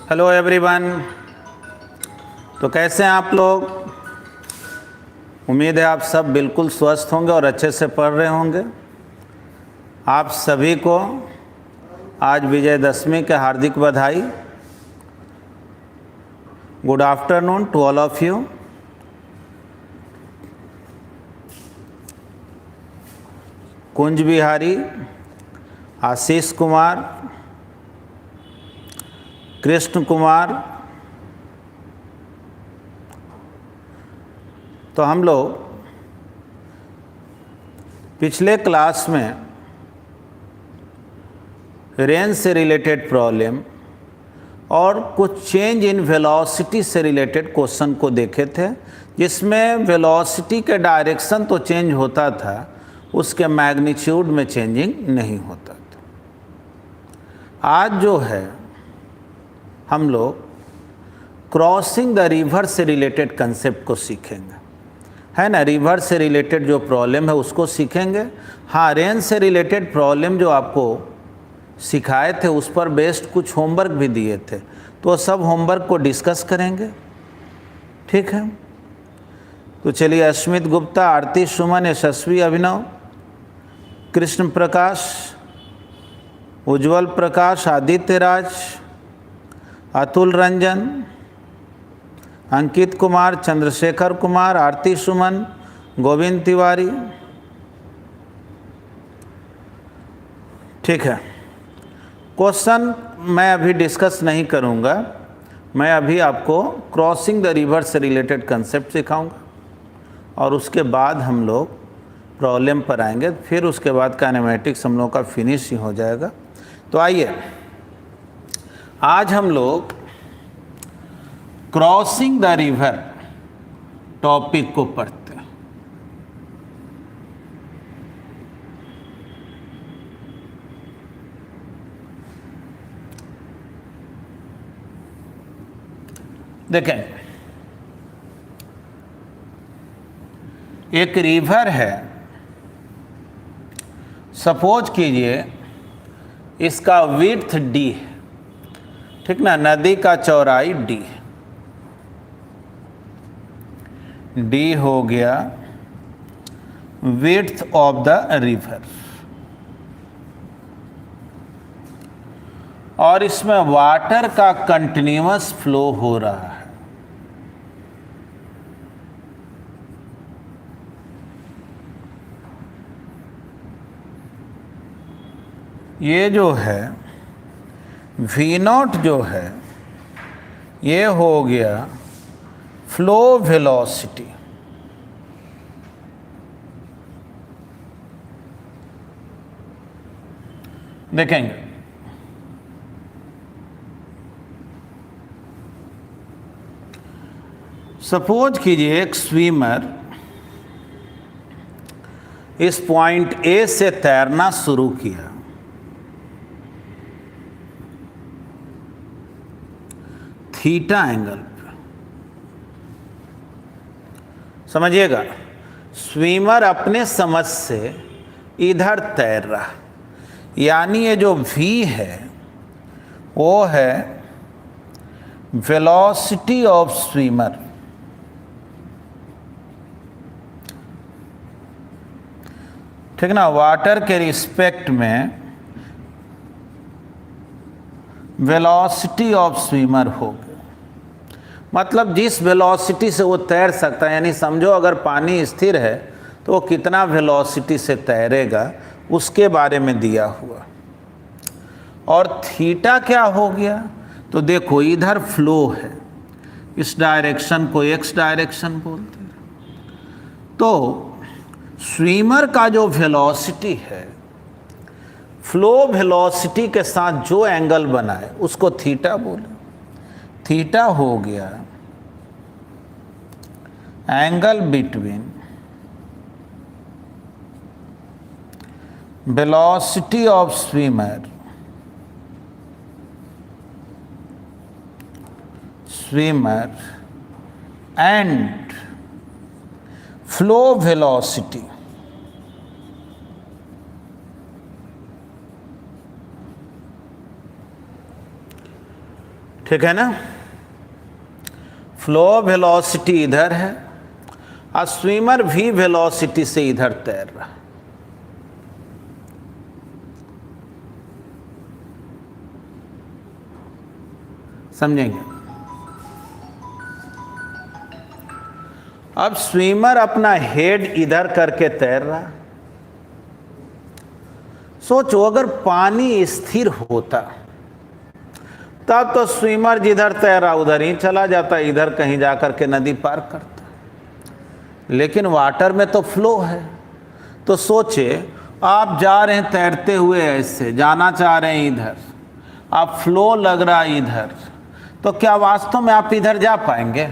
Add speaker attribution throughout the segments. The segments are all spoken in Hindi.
Speaker 1: Hello everyone. तो कैसे हैं आप लोग? उम्मीद है आप सब बिल्कुल स्वस्थ होंगे और अच्छे से पढ़ रहे होंगे। आप सभी को आज विजयदशमी के हार्दिक बधाई। Good afternoon to all of you. Kunj Bihari, Ashish Kumar, Krishna Kumar. तो हम लोग पिछले क्लास में रेंज से रिलेटेड प्रॉब्लम और कुछ चेंज इन वेलोसिटी से रिलेटेड क्वेश्चन को देखे थे, जिसमें वेलोसिटी के डायरेक्शन तो चेंज होता था, उसके मैग्नीट्यूड में चेंजिंग नहीं होता था। आज जो है हम लोग क्रॉसिंग द रिवर से रिलेटेड कंसेप्ट को सीखेंगे, है ना। रिवर से रिलेटेड जो प्रॉब्लम है उसको सीखेंगे। हाँ, रेंज से रिलेटेड प्रॉब्लम जो आपको सिखाए थे उस पर बेस्ड कुछ होमवर्क भी दिए थे, तो सब होमवर्क को डिस्कस करेंगे, ठीक है। तो चलिए, अस्मित गुप्ता, आरती सुमन, यशस्वी अभिनव, कृष्ण प्रकाश, उज्जवल प्रकाश, आदित्य राज, अतुल रंजन, अंकित कुमार, चंद्रशेखर कुमार, आरती सुमन, गोविंद तिवारी, ठीक है। क्वेश्चन मैं अभी डिस्कस नहीं करूंगा, मैं अभी आपको क्रॉसिंग द रिवर से रिलेटेड कंसेप्ट सिखाऊंगा और उसके बाद हम लोग प्रॉब्लम पर आएंगे, फिर उसके बाद काइनेमेटिक्स हम लोग का फिनिश ही हो जाएगा। तो आइए, आज हम लोग क्रॉसिंग द रिवर टॉपिक को पढ़ते हैं। देखें, एक रिवर है, सपोज कीजिए इसका विड्थ डी है, ठीक ना। नदी का चौड़ाई डी है, डी हो गया विड्थ ऑफ द रिवर, और इसमें वाटर का कंटिन्यूअस फ्लो हो रहा है। ये जो है V0 जो है ये हो गया फ्लो वेलोसिटी। देखेंगे, सपोज कीजिए एक स्विमर इस पॉइंट ए से तैरना शुरू किया, थीटा एंगल पे। समझिएगा, स्विमर अपने समझ से इधर तैर रहा, यानी ये जो v है वो है वेलोसिटी ऑफ स्विमर। ठीक ना, वाटर के रिस्पेक्ट में वेलोसिटी ऑफ स्विमर हो गया, मतलब जिस वेलोसिटी से वो तैर सकता है, यानी समझो अगर पानी स्थिर है तो वो कितना वेलोसिटी से तैरेगा उसके बारे में दिया हुआ। और थीटा क्या हो गया, तो देखो इधर फ्लो है, इस डायरेक्शन को एक्स डायरेक्शन बोलते हैं। तो स्विमर का जो वेलोसिटी है, फ्लो वेलोसिटी के साथ जो एंगल बनाए उसको थीटा बोले। थीटा हो गया angle between velocity of swimmer and flow velocity. ठीक है ना। फ्लो वेलोसिटी इधर है और स्विमर भी वेलोसिटी से इधर तैर रहा है। समझेंगे। अब स्विमर अपना हेड इधर करके तैर रहा। सोचो अगर पानी स्थिर होता तब तो स्विमर जिधर तैरा उधर ही चला जाता, इधर कहीं जाकर के नदी पार करता। लेकिन वाटर में तो फ्लो है। तो सोचे आप जा रहे हैं तैरते हुए, ऐसे जाना चाह रहे हैं इधर, आप फ्लो लग रहा है इधर, तो क्या वास्तव में आप इधर जा पाएंगे?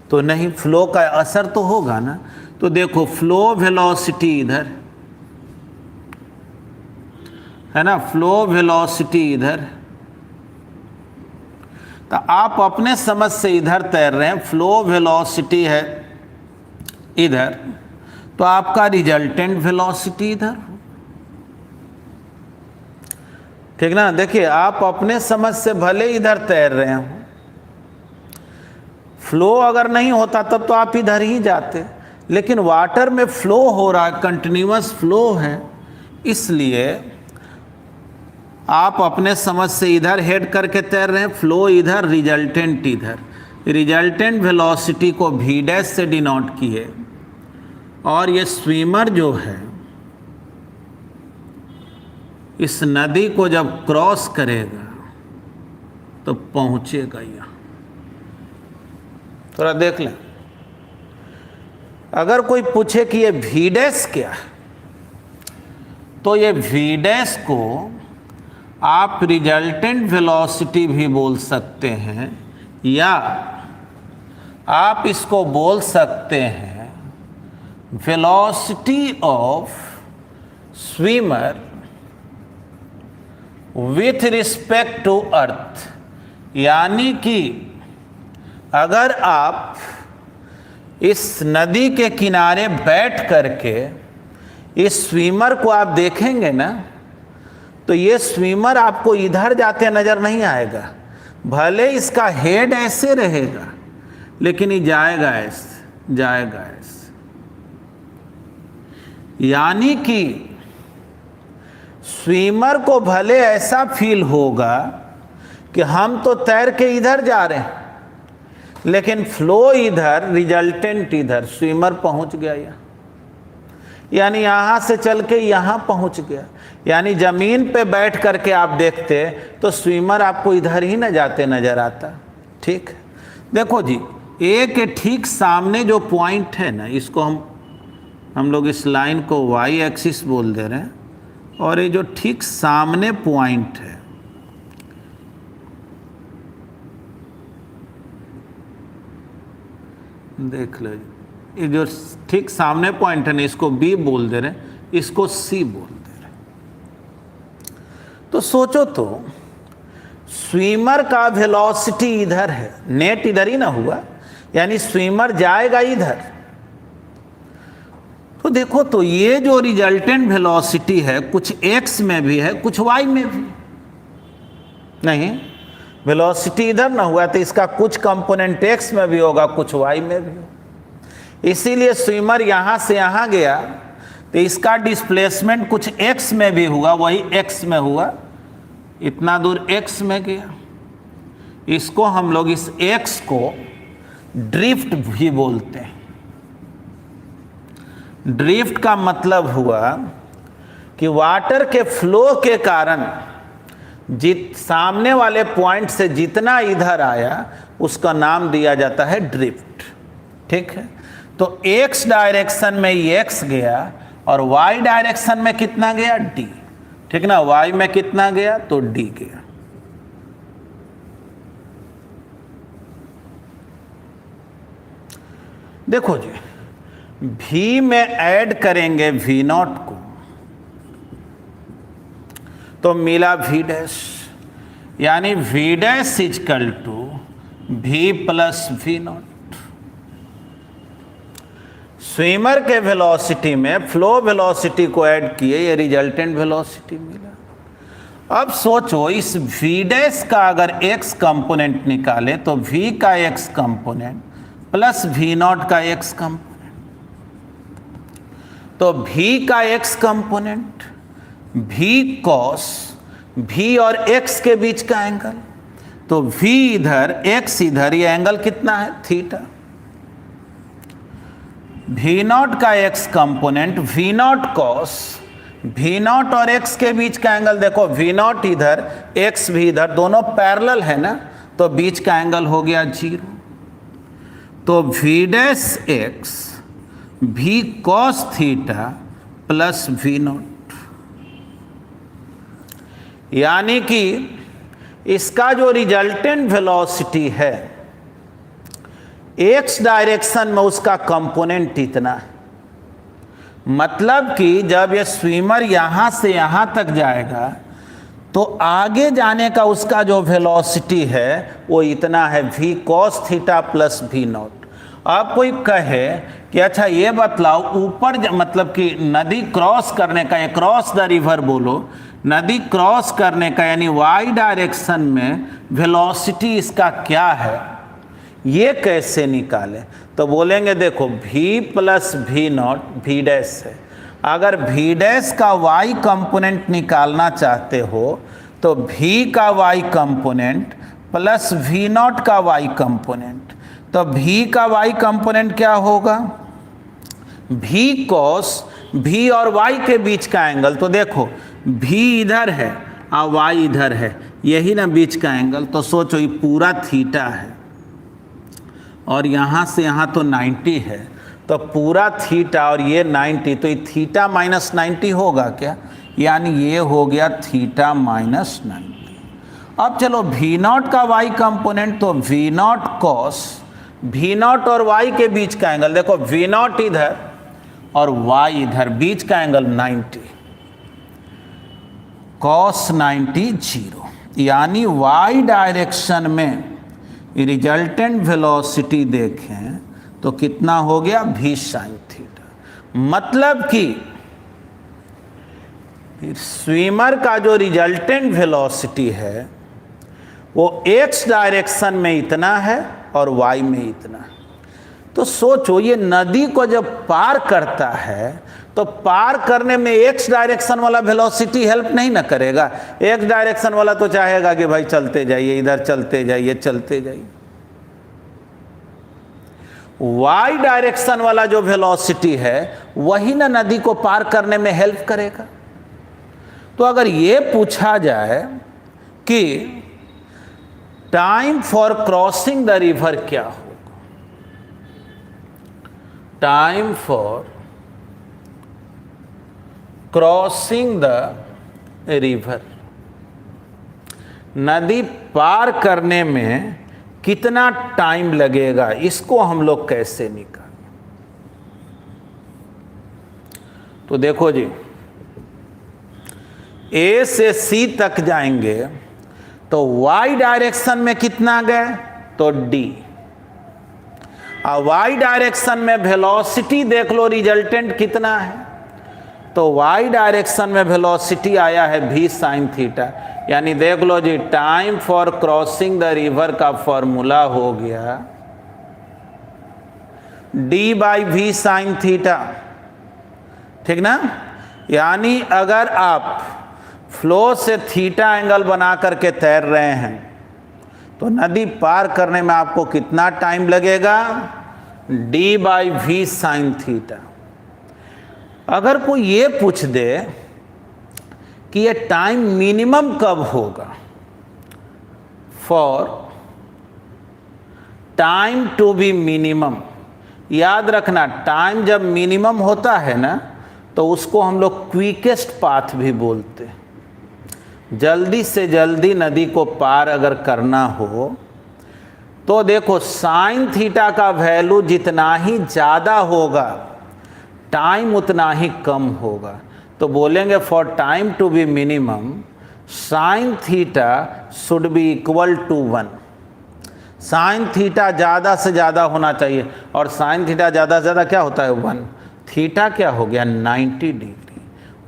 Speaker 1: तो नहीं, फ्लो का असर तो होगा ना। तो देखो फ्लो वेलोसिटी इधर है ना, फ्लो वेलोसिटी इधर, तो आप अपने समझ से इधर तैर रहे हैं, फ्लो वेलोसिटी है इधर, तो आपका रिजल्टेंट वेलोसिटी इधर। ठीक ना। देखिए आप अपने समझ से भले इधर तैर रहे हो, फ्लो अगर नहीं होता तब तो आप इधर ही जाते, लेकिन वाटर में फ्लो हो रहा है, कंटिन्यूअस फ्लो है, इसलिए आप अपने समझ से इधर हेड करके तैर रहे हैं, फ्लो इधर, रिजल्टेंट इधर। रिजल्टेंट वेलोसिटी को v डैश से डिनोट किए, और ये स्विमर जो है इस नदी को जब क्रॉस करेगा तो पहुंचेगा यहाँ। थोड़ा देख लें। अगर कोई पूछे कि ये v डैश क्या है, तो ये v डैश को आप रिजल्टेंट वेलोसिटी भी बोल सकते हैं, या आप इसको बोल सकते हैं velocity of swimmer with respect to earth. यानी कि अगर आप इस नदी के किनारे बैठ करके इस स्विमर को आप देखेंगे ना, तो ये स्विमर आपको इधर जाते नजर नहीं आएगा। भले इसका हेड ऐसे रहेगा, लेकिन ये जाएगा ऐसे, जाएगा ऐसे। यानी कि स्विमर को भले ऐसा फील होगा कि हम तो तैर के इधर जा रहे हैं, लेकिन फ्लो इधर, रिजल्टेंट इधर, स्विमर पहुंच गया यहाँ, यानी यहाँ से चल के यहाँ पहुँच गया। यानी ज़मीन पे बैठ करके आप देखते तो स्विमर आपको इधर ही न जाते नज़र आता। ठीक, देखो जी, एक ठीक सामने जो पॉइंट है ना, इसको हम लोग इस लाइन को वाई एक्सिस बोल दे रहे हैं, और ये जो ठीक सामने पॉइंट है, देख लो, ये जो ठीक सामने पॉइंट है ना, इसको बी बोल दे रहे हैं, इसको सी बोल दे रहे हैं। तो सोचो तो स्विमर का वेलोसिटी इधर है, नेट इधर ही ना हुआ, यानी स्विमर जाएगा इधर। तो देखो तो ये जो रिजल्टेंट वेलोसिटी है, कुछ x में भी है, कुछ y में भी नहीं। वेलोसिटी इधर ना हुआ तो इसका कुछ कंपोनेंट x में भी होगा, कुछ y में भी होगा। इसीलिए स्विमर यहाँ से यहाँ गया तो इसका डिस्प्लेसमेंट कुछ x में भी हुआ, वही x में हुआ, इतना दूर x में गया। इसको हम लोग इस x को ड्रिफ्ट भी बोलते हैं। ड्रिफ्ट का मतलब हुआ कि वाटर के फ्लो के कारण सामने वाले पॉइंट से जितना इधर आया उसका नाम दिया जाता है ड्रिफ्ट। ठीक है, तो x डायरेक्शन में x गया और y डायरेक्शन में कितना गया, d। ठीक ना, y में कितना गया तो d गया। देखो जी, v में ऐड करेंगे v0 को तो मिला v डैश, यानी v dash equal to v plus v0। स्विमर के वेलोसिटी में फ्लो वेलोसिटी को ऐड किए, ये रिजल्टेंट वेलोसिटी मिला। अब सोचो इस v डैश का अगर x कंपोनेंट निकाले तो v का x component plus v not का x कंपोनेंट, तो v का x component v cos v और x के बीच का एंगल, तो v इधर x इधर, ये एंगल कितना है थीटा। v नॉट का x component v not cos v not और x के बीच का एंगल, देखो v नॉट इधर x भी इधर, दोनों पैरेलल है ना, तो बीच का एंगल हो गया 0। तो v dash x v cos theta plus v not, यानी कि इसका जो रिजल्टेंट वेलोसिटी है x डायरेक्शन में उसका कंपोनेंट इतना है। मतलब कि जब ये स्विमर यहां से यहां तक जाएगा तो आगे जाने का उसका जो वेलोसिटी है वो इतना है v cos theta plus v not. अब कोई कहे कि अच्छा ये बतलाओ ऊपर मतलब कि नदी क्रॉस करने का, ये क्रॉस द रिवर बोलो, नदी क्रॉस करने का यानी y डायरेक्शन में वेलोसिटी इसका क्या है, ये कैसे निकालें? तो बोलेंगे देखो v plus v not v dash है। अगर v डैश का y कंपोनेंट निकालना चाहते हो तो v का y component plus v not का y कंपोनेंट, तो v का y कंपोनेंट क्या होगा v cos v और y के बीच का एंगल, तो देखो v इधर है और y इधर है, यही ना बीच का एंगल, तो सोचो ये पूरा थीटा है और यहाँ से यहाँ तो 90 है, तो पूरा थीटा और ये 90, तो ये थीटा माइनस 90 होगा क्या, यानी ये हो गया थीटा माइनस 90। अब चलो v नॉट का y कंपोनेंट, तो v not cos v not और y के बीच का एंगल, देखो v नॉट इधर और y इधर, बीच का एंगल 90, कॉस 90 0, यानी y डायरेक्शन में रिजल्टेंट वेलोसिटी देखें तो कितना हो गया v साइन थीटा। मतलब कि स्विमर का जो रिजल्टेंट वेलोसिटी है वो x डायरेक्शन में इतना है और y में इतना है। तो सोचो ये नदी को जब पार करता है तो पार करने में x डायरेक्शन वाला वेलोसिटी हेल्प नहीं ना करेगा। x डायरेक्शन वाला तो चाहेगा कि भाई चलते जाइए, इधर चलते जाइए, चलते जाइए। y डायरेक्शन वाला जो वेलोसिटी है वही ना नदी को पार करने में हेल्प करेगा। तो अगर ये पूछा जाए कि time for crossing the river क्या होगा, time for crossing the river, नदी पार करने में कितना टाइम लगेगा, इसको हम लोग कैसे निकालें? तो देखो जी, A से C तक जाएंगे तो y डायरेक्शन में कितना गए, तो d, और y डायरेक्शन में वेलोसिटी देख लो रिजल्टेंट कितना है, तो y डायरेक्शन में वेलोसिटी आया है v साइन थीटा। यानी देख लो जी, time for crossing the river का फॉर्मूला हो गया d by v sine theta, ठीक ना। यानी अगर आप फ्लो से थीटा एंगल बना करके तैर रहे हैं तो नदी पार करने में आपको कितना टाइम लगेगा, d by v sine theta. अगर कोई ये पूछ दे कि ये टाइम मिनिमम कब होगा, for time to be minimum, याद रखना टाइम जब मिनिमम होता है ना तो उसको हम लोग क्विकेस्ट पाथ भी बोलते हैं। जल्दी से जल्दी नदी को पार अगर करना हो तो देखो साइन थीटा का वैल्यू जितना ही ज़्यादा होगा टाइम उतना ही कम होगा। तो बोलेंगे for time to be minimum sine theta should be equal to 1। Sine theta ज़्यादा से ज़्यादा होना चाहिए, और साइन थीटा ज़्यादा से ज़्यादा क्या होता है 1। थीटा क्या हो गया 90 डिग्री,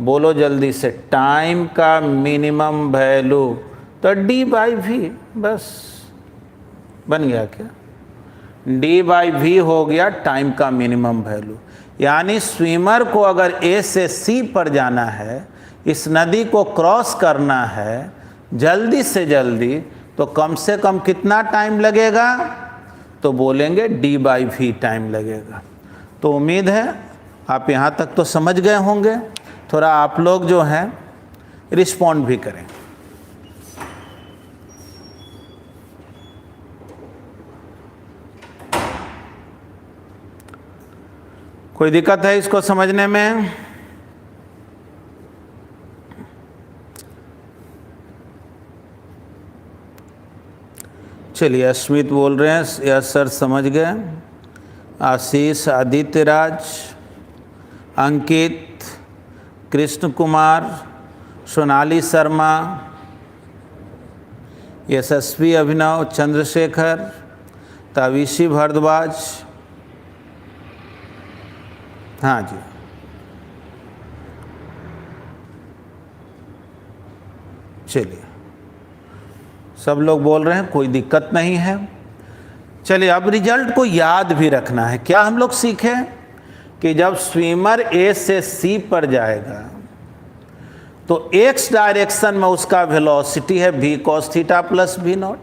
Speaker 1: बोलो जल्दी से, टाइम का मिनिमम वैल्यू तो d/v, बस बन गया क्या? d/v हो गया टाइम का मिनिमम वैल्यू। यानी स्विमर को अगर A से C पर जाना है, इस नदी को क्रॉस करना है जल्दी से जल्दी, तो कम से कम कितना टाइम लगेगा? तो बोलेंगे d/v टाइम लगेगा। तो उम्मीद है आप यहाँ तक तो समझ गए होंगे। थोड़ा आप लोग जो हैं रिस्पॉन्ड भी करें। कोई दिक्कत है इसको समझने में? चलिए, अस्मित बोल रहे हैं यस सर समझ गए। आशीष, आदित्य राज, अंकित, कृष्ण कुमार, सोनाली शर्मा, यशस्वी अभिनव, चंद्रशेखर, ताविशी भारद्वाज, हाँ जी, चलिए सब लोग बोल रहे हैं, कोई दिक्कत नहीं है। चलिए अब रिजल्ट को याद भी रखना है। क्या हम लोग सीखे कि जब स्विमर A से C पर जाएगा तो x डायरेक्शन में उसका वेलोसिटी है v cos theta plus v not,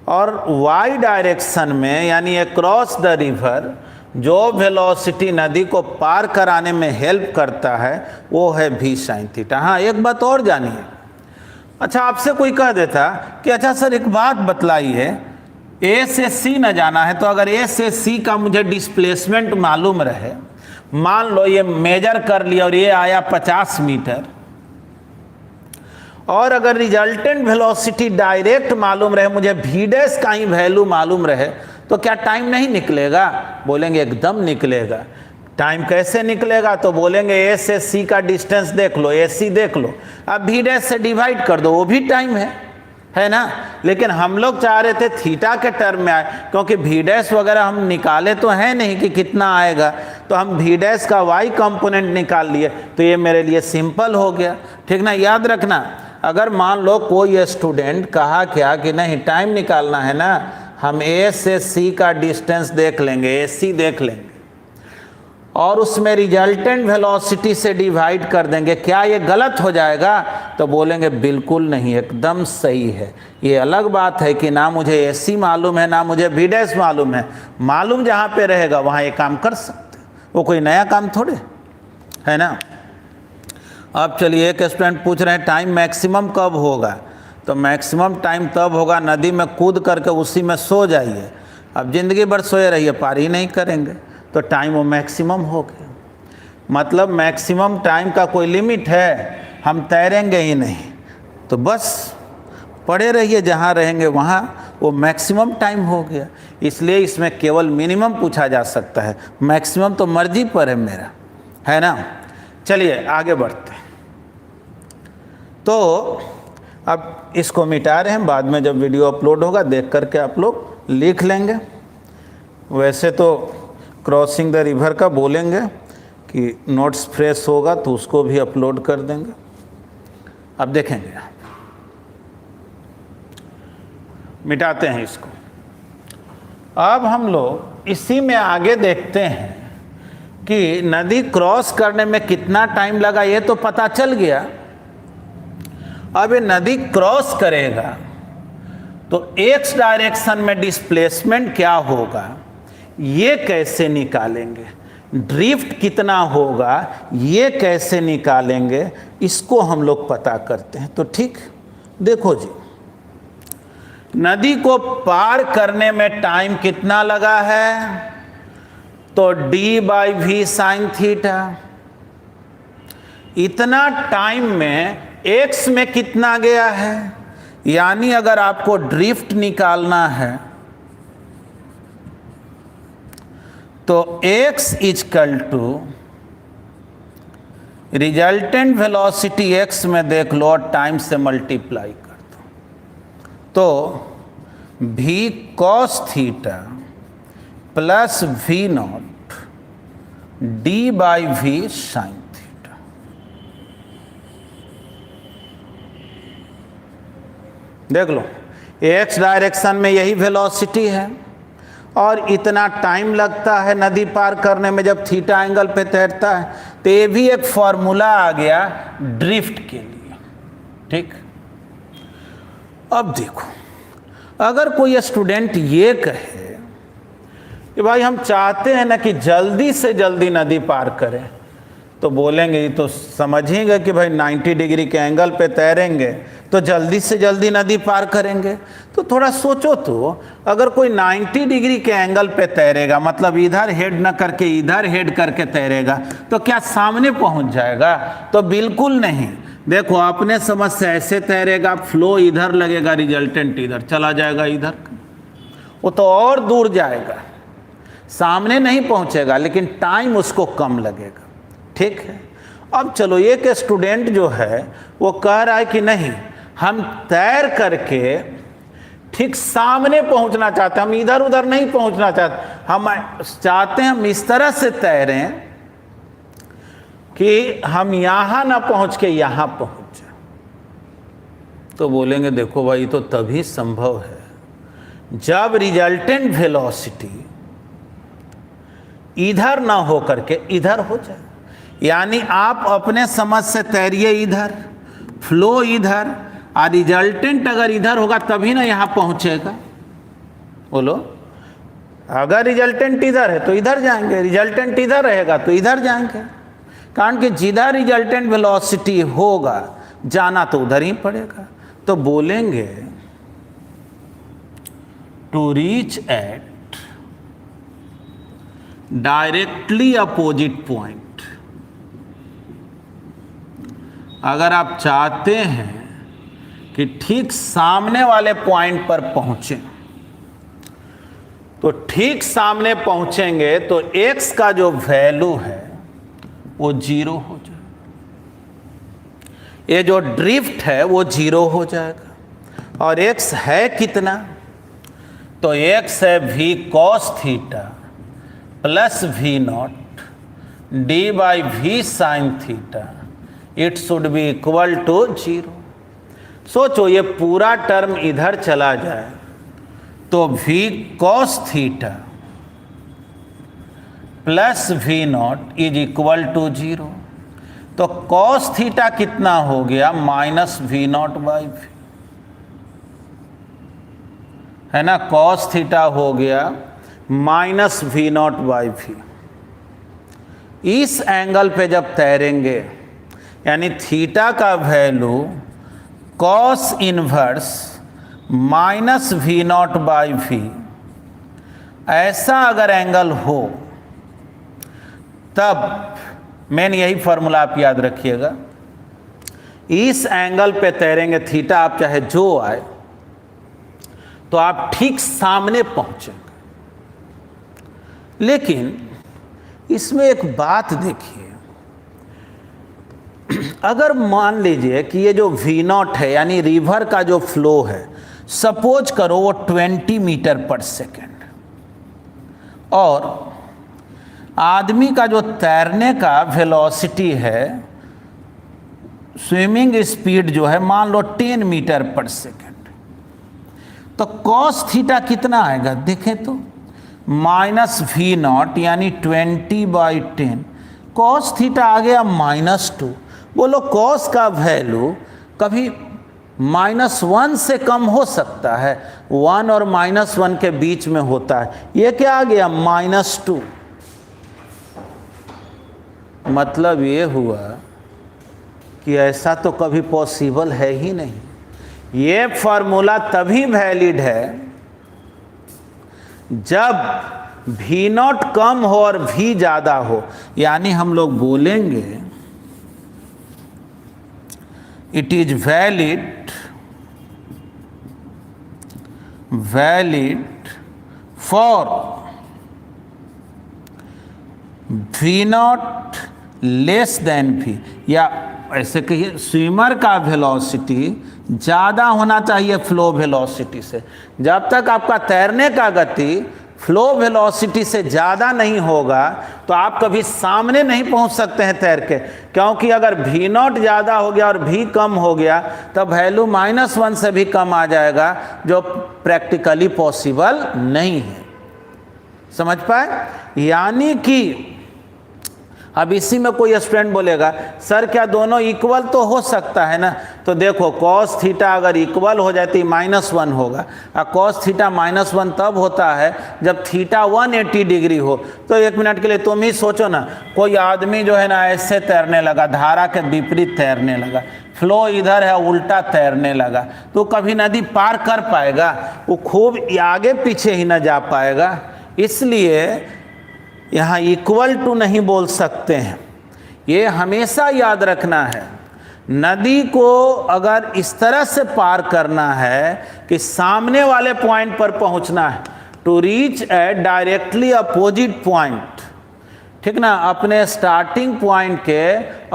Speaker 1: और y डायरेक्शन में यानी अक्रॉस द रिवर जो वेलोसिटी नदी को पार कराने में हेल्प करता है वो है v sin थीटा। हाँ, एक बात और जानिए। अच्छा, आपसे कोई कह देता कि अच्छा सर एक बात बतलाइए, A से C न जाना है, तो अगर A से C का मुझे डिस्प्लेसमेंट मालूम रहे, मान लो ये मेजर कर लिया और ये आया 50 मीटर, और अगर रिजल्टेंट वेलोसिटी डायरेक्ट मालूम रहे, मुझे v डैश का ही वैल्यू मालूम रहे, तो क्या टाइम नहीं निकलेगा? बोलेंगे एकदम निकलेगा। टाइम कैसे निकलेगा? तो बोलेंगे A से C का डिस्टेंस देख लो, AC देख लो, अब v डैश से डिवाइड कर दो, वो भी टाइम है ना। लेकिन हम लोग चाह रहे थे थीटा के टर्म में आए, क्योंकि v डैश वगैरह हम निकाले तो है नहीं कि कितना आएगा, तो हम v डैश का y कंपोनेंट निकाल लिए, तो ये मेरे लिए सिंपल हो गया। ठीक ना, याद रखना। अगर मान लो कोई स्टूडेंट कहा क्या कि नहीं टाइम निकालना है ना, हम A से C का डिस्टेंस देख लेंगे, AC देख लेंगे, और उसमें रिजल्टेंट वेलोसिटी से डिवाइड कर देंगे, क्या ये गलत हो जाएगा? तो बोलेंगे बिल्कुल नहीं, एकदम सही है। ये अलग बात है कि ना मुझे AC मालूम है ना मुझे v डैश मालूम है, मालूम जहाँ पे रहेगा वहाँ ये काम कर सकते, वो कोई नया काम थोड़े है ना। अब चलिए, एक स्टूडेंट पूछ रहे हैं टाइम मैक्सिमम कब होगा? तो मैक्सिमम टाइम तब होगा नदी में कूद करके उसी में सो जाइए। अब ज़िंदगी भर सोए रहिए, पार ही नहीं करेंगे, तो टाइम वो मैक्सिमम हो गया। मतलब मैक्सिमम टाइम का कोई लिमिट है? हम तैरेंगे ही नहीं, तो बस पड़े रहिए जहाँ रहेंगे वहाँ, वो मैक्सिमम टाइम हो गया। इसलिए इसमें केवल मिनिमम पूछा जा सकता है, मैक्सिमम तो मर्जी पर है मेरा, है ना। चलिए आगे बढ़ते हैं। तो अब इसको मिटा रहे हैं, बाद में जब वीडियो अपलोड होगा देख करके आप लोग लिख लेंगे। वैसे तो क्रॉसिंग द रिवर का बोलेंगे कि नोट्स फ्रेश होगा तो उसको भी अपलोड कर देंगे। अब देखेंगे, मिटाते हैं इसको। अब हम लोग इसी में आगे देखते हैं कि नदी क्रॉस करने में कितना टाइम लगा, ये तो पता चल गया। अब ये नदी क्रॉस करेगा तो x डायरेक्शन में डिस्प्लेसमेंट क्या होगा ये कैसे निकालेंगे, ड्रिफ्ट कितना होगा ये कैसे निकालेंगे, इसको हम लोग पता करते हैं। तो ठीक, देखो जी, नदी को पार करने में टाइम कितना लगा है? तो d/v sin थीटा। इतना टाइम में x में कितना गया है? यानी अगर आपको ड्रिफ्ट निकालना है तो x equal to resultant velocity x में देख लो और टाइम से मल्टीप्लाई कर दो, तो v cos theta plus v not d/v sin theta. देख लो, एक्स डायरेक्शन में यही वेलोसिटी है और इतना टाइम लगता है नदी पार करने में जब थीटा एंगल पे तैरता है। तो ये भी एक फॉर्मूला आ गया ड्रिफ्ट के लिए। ठीक, अब देखो, अगर कोई स्टूडेंट ये कहे कि भाई हम चाहते हैं ना कि जल्दी से जल्दी नदी पार करें, तो बोलेंगे ये तो समझिएगा कि भाई 90 डिग्री के एंगल पे तैरेंगे तो जल्दी से जल्दी नदी पार करेंगे। तो थोड़ा सोचो तो, अगर कोई 90 डिग्री के एंगल पे तैरेगा, मतलब इधर हेड न करके इधर हेड करके तैरेगा, तो क्या सामने पहुंच जाएगा? तो बिल्कुल नहीं। देखो, अपने समझ से ऐसे तैरेगा, फ्लो इधर लगेगा, रिजल्टेंट इधर चला जाएगा, इधर वो तो और दूर जाएगा, सामने नहीं पहुंचेगा, लेकिन टाइम उसको कम लगेगा। ठीक है, अब चलो, एक स्टूडेंट जो है वो कह रहा है कि नहीं, हम तैर करके ठीक सामने पहुंचना चाहते हैं, हम इधर उधर नहीं पहुंचना चाहते, हम चाहते हैं हम इस तरह से तैरें कि हम यहां ना पहुंच के यहां पहुंच जाए। तो बोलेंगे देखो भाई, तो तभी संभव है जब रिजल्टेंट वेलोसिटी इधर ना हो करके इधर हो जाए। यानी आप अपने समझ से तैरिए इधर, फ्लो इधर, और रिजल्टेंट अगर इधर होगा तभी ना यहाँ पहुँचेगा। बोलो, अगर रिजल्टेंट इधर है तो इधर जाएंगे, रिजल्टेंट इधर रहेगा तो इधर जाएंगे, कारण कि जिधर रिजल्टेंट वेलोसिटी होगा जाना तो उधर ही पड़ेगा। तो बोलेंगे to reach at directly opposite point. अगर आप चाहते हैं कि ठीक सामने वाले पॉइंट पर पहुंचें, तो ठीक सामने पहुंचेंगे तो x का जो वैल्यू है वो 0 हो जाएगा, ये जो ड्रिफ्ट है वो 0 हो जाएगा। और x है कितना? तो x है v cos theta plus v naught D by we sine theta, it should be equal to 0। सोचो, ये पूरा टर्म इधर चला जाए तो v cos theta plus v naught is equal to 0। तो cos थीटा कितना हो गया? Minus v naught by v, है ना। cos थीटा हो गया minus v naught by v। इस एंगल पे जब तैरेंगे, यानी थीटा का value cos inverse minus we naught by V, ऐसा अगर एंगल हो तब, मेन यही फॉर्मूला आप याद रखिएगा, इस एंगल पे तैरेंगे, थीटा आप चाहे जो आए, तो आप ठीक सामने पहुंचेंगे। लेकिन इसमें एक बात देखिए, अगर मान लीजिए कि ये जो वी नॉट है, यानी रिवर का जो फ्लो है, सपोज करो वो 20 मीटर पर सेकेंड, और आदमी का जो तैरने का वेलोसिटी है, स्विमिंग स्पीड जो है मान लो 10 मीटर पर सेकेंड, तो कॉस थीटा कितना आएगा? देखें तो माइनस वी नॉट यानी 20/10, कॉस थीटा आ गया -2। बोलो, कॉस का वैल्यू कभी -1 से कम हो सकता है? 1 और -1 के बीच में होता है। ये क्या आ गया? -2। मतलब ये हुआ कि ऐसा तो कभी पॉसिबल है ही नहीं। ये फॉर्मूला तभी वैलिड है जब v नॉट कम हो और v ज़्यादा हो। यानी हम लोग बोलेंगे it is valid for v not less than v, या ऐसे कहिए स्विमर का वेलोसिटी ज़्यादा होना चाहिए फ्लो वेलोसिटी से। जब तक आपका तैरने का गति फ्लो वेलोसिटी से ज़्यादा नहीं होगा तो आप कभी सामने नहीं पहुंच सकते हैं तैर के, क्योंकि अगर v0 ज़्यादा हो गया और v कम हो गया तब वैल्यू -1 से भी कम आ जाएगा, जो प्रैक्टिकली पॉसिबल नहीं है। समझ पाए? यानी कि अब इसी में कोई स्टूडेंट बोलेगा सर क्या दोनों इक्वल तो हो सकता है ना? तो देखो cos थीटा अगर इक्वल हो जाए तो -1 होगा, और cos थीटा -1 तब होता है जब थीटा 180 डिग्री हो। तो एक मिनट के लिए तुम ही सोचो ना, कोई आदमी जो है ना ऐसे तैरने लगा, धारा के विपरीत तैरने लगा, फ्लो इधर है उल्टा तैरने लगा, तो कभी नदी पार कर पाएगा? वो खूब आगे पीछे ही ना जा पाएगा। इसलिए यहाँ इक्वल टू नहीं बोल सकते हैं, ये हमेशा याद रखना है। नदी को अगर इस तरह से पार करना है कि सामने वाले पॉइंट पर पहुंचना है, to reach a directly opposite point, ठीक ना, अपने स्टार्टिंग पॉइंट के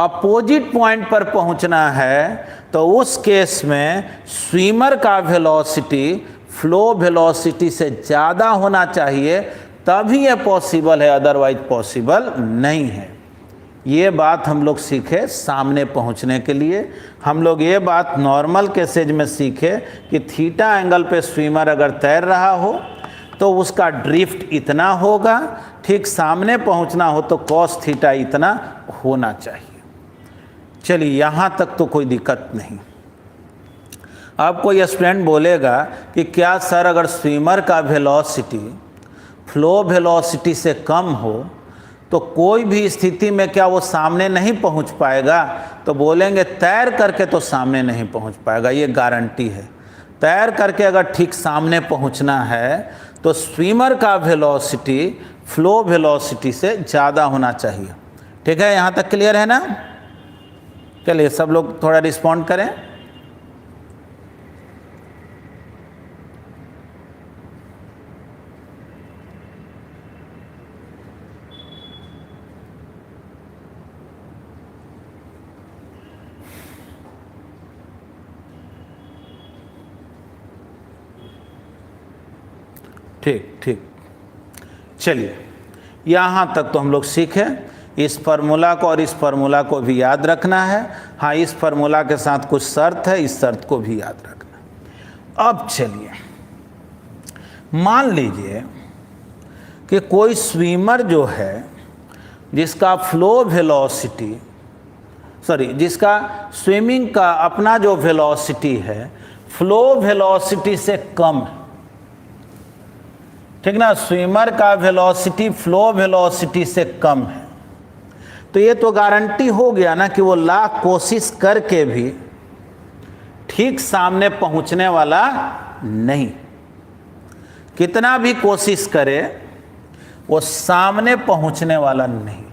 Speaker 1: अपोजिट पॉइंट पर पहुंचना है, तो उस केस में स्विमर का वेलोसिटी फ्लो वेलोसिटी से ज़्यादा होना चाहिए, तभी ये पॉसिबल है, अदरवाइज पॉसिबल नहीं है। ये बात हम लोग सीखे सामने पहुंचने के लिए। हम लोग ये बात नॉर्मल केसेज में सीखे कि थीटा एंगल पे स्विमर अगर तैर रहा हो तो उसका ड्रिफ्ट इतना होगा, ठीक सामने पहुंचना हो तो कॉस थीटा इतना होना चाहिए। चलिए यहाँ तक तो कोई दिक्कत नहीं। अब कोई स्टूडेंट बोलेगा कि क्या सर अगर स्विमर का वेलोसिटी फ्लो वेलोसिटी से कम हो तो कोई भी स्थिति में क्या वो सामने नहीं पहुंच पाएगा? तो बोलेंगे तैर करके तो सामने नहीं पहुंच पाएगा, ये गारंटी है। तैर करके अगर ठीक सामने पहुंचना है तो स्विमर का वेलोसिटी फ्लो वेलोसिटी से ज़्यादा होना चाहिए। ठीक है, यहाँ तक क्लियर है ना? चलिए सब लोग थोड़ा रिस्पॉन्ड करें। ठीक ठीक, चलिए यहाँ तक तो हम लोग सीखे। इस फार्मूला को और इस फार्मूला को भी याद रखना है। हाँ, इस फार्मूला के साथ कुछ शर्त है, इस शर्त को भी याद रखना। अब चलिए मान लीजिए कि कोई स्विमर जो है जिसका फ्लो वेलोसिटी जिसका स्विमिंग का अपना जो वेलोसिटी है फ्लो वेलोसिटी से कम है, ठीक ना, स्विमर का वेलोसिटी फ्लो वेलोसिटी से कम है, तो ये तो गारंटी हो गया ना कि वो लाख कोशिश करके भी ठीक सामने पहुंचने वाला नहीं। कितना भी कोशिश करे वो सामने पहुंचने वाला नहीं।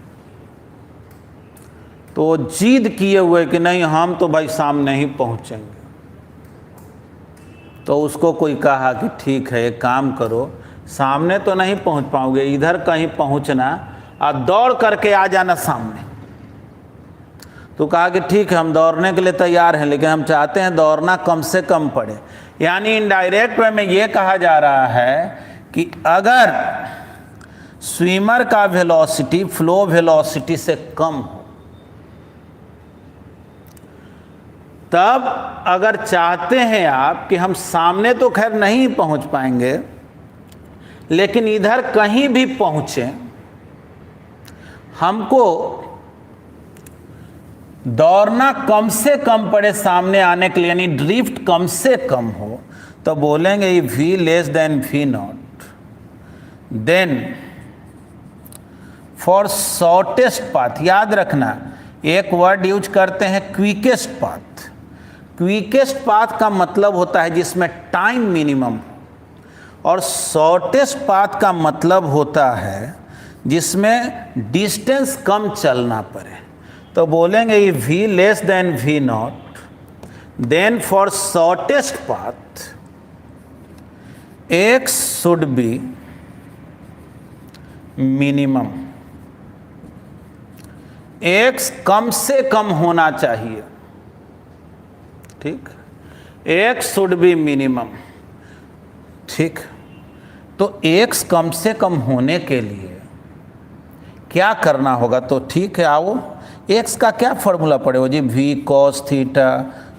Speaker 1: तो जिद किए हुए कि नहीं हम तो भाई सामने ही पहुंचेंगे, तो उसको कोई कहा कि ठीक है एक काम करो, सामने तो नहीं पहुंच पाओगे, इधर कहीं पहुंचना और दौड़ करके आ जाना सामने। तो कहा कि ठीक है हम दौड़ने के लिए तैयार हैं, लेकिन हम चाहते हैं दौड़ना कम से कम पड़े। यानी इनडायरेक्ट वे में ये कहा जा रहा है कि अगर स्विमर का वेलोसिटी फ्लो वेलोसिटी से कम हो, तब अगर चाहते हैं आप कि हम सामने तो खैर नहीं पहुंच पाएंगे, लेकिन इधर कहीं भी पहुंचे, हमको दौड़ना कम से कम पड़े सामने आने के लिए, यानी ड्रिफ्ट कम से कम हो, तो बोलेंगे v less than v0, then for shortest path. याद रखना एक वर्ड यूज करते हैं क्विकेस्ट पाथ। क्विकेस्ट पाथ का मतलब होता है जिसमें टाइम मिनिमम, और शॉर्टेस्ट पाथ का मतलब होता है जिसमें डिस्टेंस कम चलना पड़े। तो बोलेंगे ये v less than v0, then for shortest path x should be minimum. x कम से कम होना चाहिए, ठीक, x शुड बी मिनिमम, ठीक। तो x कम से कम होने के लिए क्या करना होगा? तो ठीक है, आओ x का क्या फॉर्मूला पड़ेगा जी? v cos theta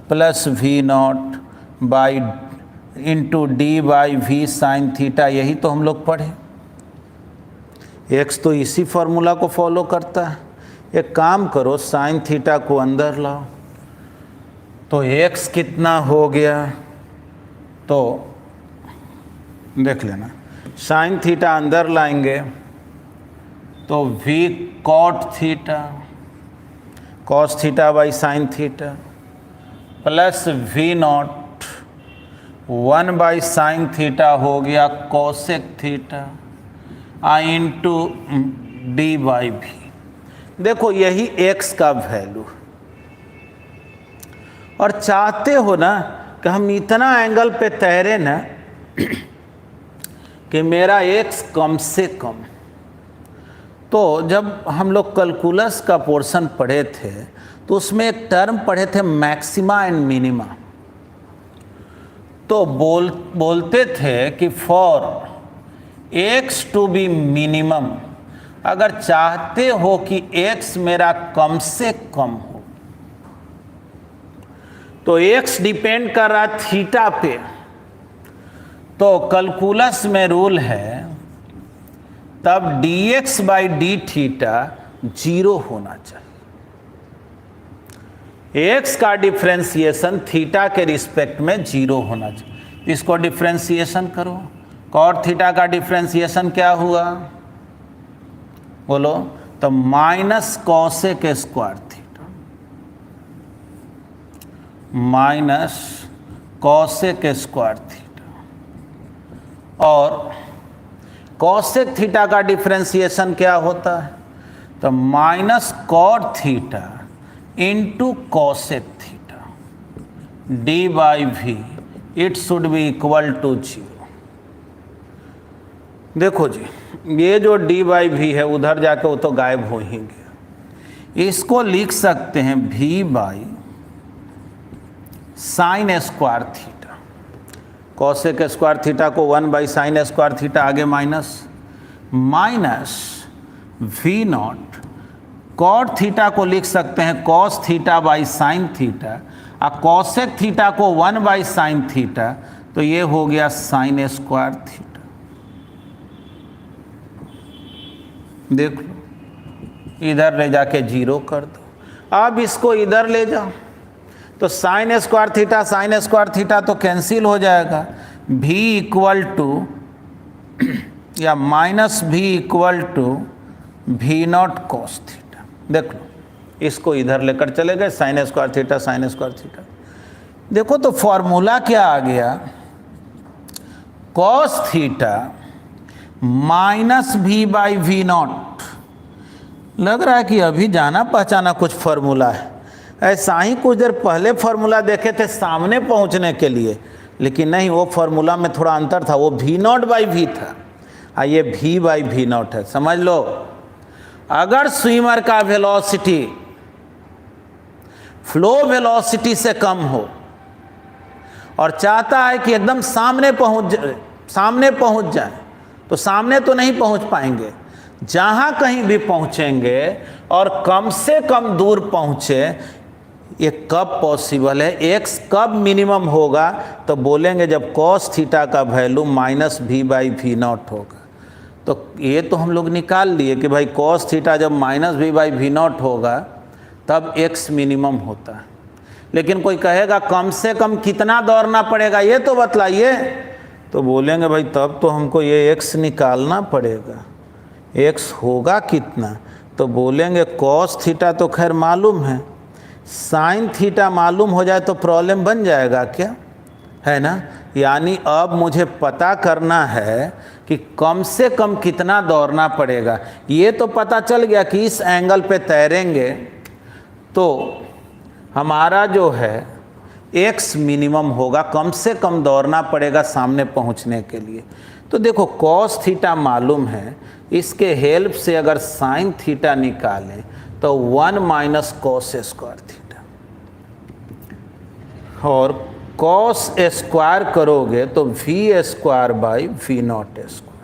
Speaker 1: plus v naught by into D by we sine theta, यही तो हम लोग पढ़े। x तो इसी फॉर्मूला को फॉलो करता है। एक काम करो, साइन थीटा को अंदर लाओ, तो x कितना हो गया? तो देख लेना, साइन थीटा अंदर लाएंगे तो v cot theta cos theta by sine theta plus v naught 1 by sine theta हो गया cosec theta into D by V. देखो यही x का वैल्यू, और चाहते हो ना कि हम इतना एंगल पे तैरे ना कि मेरा x कम से कम। तो जब हम लोग कैलकुलस का पोर्शन पढ़े थे तो उसमें एक टर्म पढ़े थे मैक्सिमा एंड मिनिमा। तो बोलते थे कि for x to be minimum, अगर चाहते हो कि x मेरा कम से कम हो, तो x डिपेंड कर रहा थीटा पे। तो कैलकुलस में रूल है तब dx बाई डी थीटा 0 होना चाहिए। x का डिफ्रेंसिएशन थीटा के रिस्पेक्ट में 0 होना चाहिए। इसको डिफ्रेंसिएशन करो, कॉट थीटा का डिफ्रेंसिएशन क्या हुआ बोलो? तो minus cosec square theta minus cosec square theta, और कॉसेक थीटा का डिफ्रेंसिएशन क्या होता है? तो minus cot theta into cosec theta D by V, it should be equal to 0। देखो जी, ये जो डी बाई वी है उधर जाके वो तो गायब हो ही गया। इसको लिख सकते हैं v by sine square theta, cosec square theta को 1 बाई साइन स्क्वायर थीटा, आगे minus we naught cot theta को लिख सकते हैं cos theta by sine theta, और कॉसेक थीटा को 1 बाई साइन थीटा, तो ये हो गया साइन स्क्वायर थीटा। देख लो, इधर ले जाके 0 कर दो। अब इसको इधर ले जाओ तो साइन स्क्वायर थीटा तो कैंसिल हो जाएगा। v इक्वल टू या minus v equal to V naught cos theta. देख लो, इसको इधर लेकर चले गए, साइन स्क्वायर थीटा। देखो तो फॉर्मूला क्या आ गया? Cos theta minus v by we naught. लग रहा है कि अभी जाना पहचाना कुछ फॉर्मूला है। ऐसा ही कुछ देर पहले फॉर्मूला देखे थे सामने पहुंचने के लिए, लेकिन नहीं, वो फॉर्मूला में थोड़ा अंतर था। वो v नॉट बाई वी था, ये v बाई वी नॉट है। समझ लो, अगर स्विमर का वेलोसिटी फ्लो वेलोसिटी से कम हो और चाहता है कि एकदम सामने पहुंच जाए, तो सामने तो नहीं पहुंच पाएंगे। जहां कहीं भी पहुंचेंगे और कम से कम दूर पहुंचे, ये कब पॉसिबल है? x कब मिनिमम होगा? तो बोलेंगे जब cos थीटा का value minus v by we naught होगा। तो ये तो हम लोग निकाल लिए कि भाई cos थीटा जब minus v by we naught होगा तब x मिनिमम होता है। लेकिन कोई कहेगा कम से कम कितना दौड़ना पड़ेगा ये तो बतलाइए, तो बोलेंगे भाई तब तो हमको ये x निकालना पड़ेगा। x होगा कितना? तो बोलेंगे cos थीटा तो खैर मालूम है, साइन थीटा मालूम हो जाए तो प्रॉब्लम बन जाएगा क्या, है ना? यानी अब मुझे पता करना है कि कम से कम कितना दौड़ना पड़ेगा। ये तो पता चल गया कि इस एंगल पे तैरेंगे तो हमारा जो है x मिनिमम होगा, कम से कम दौड़ना पड़ेगा सामने पहुंचने के लिए। तो देखो cos थीटा मालूम है, इसके हेल्प से अगर साइन थीटा निकालें तो 1 माइनस कॉस स्क्वायर थीटा, और कॉस स्क्वायर करोगे तो v square by we naught square.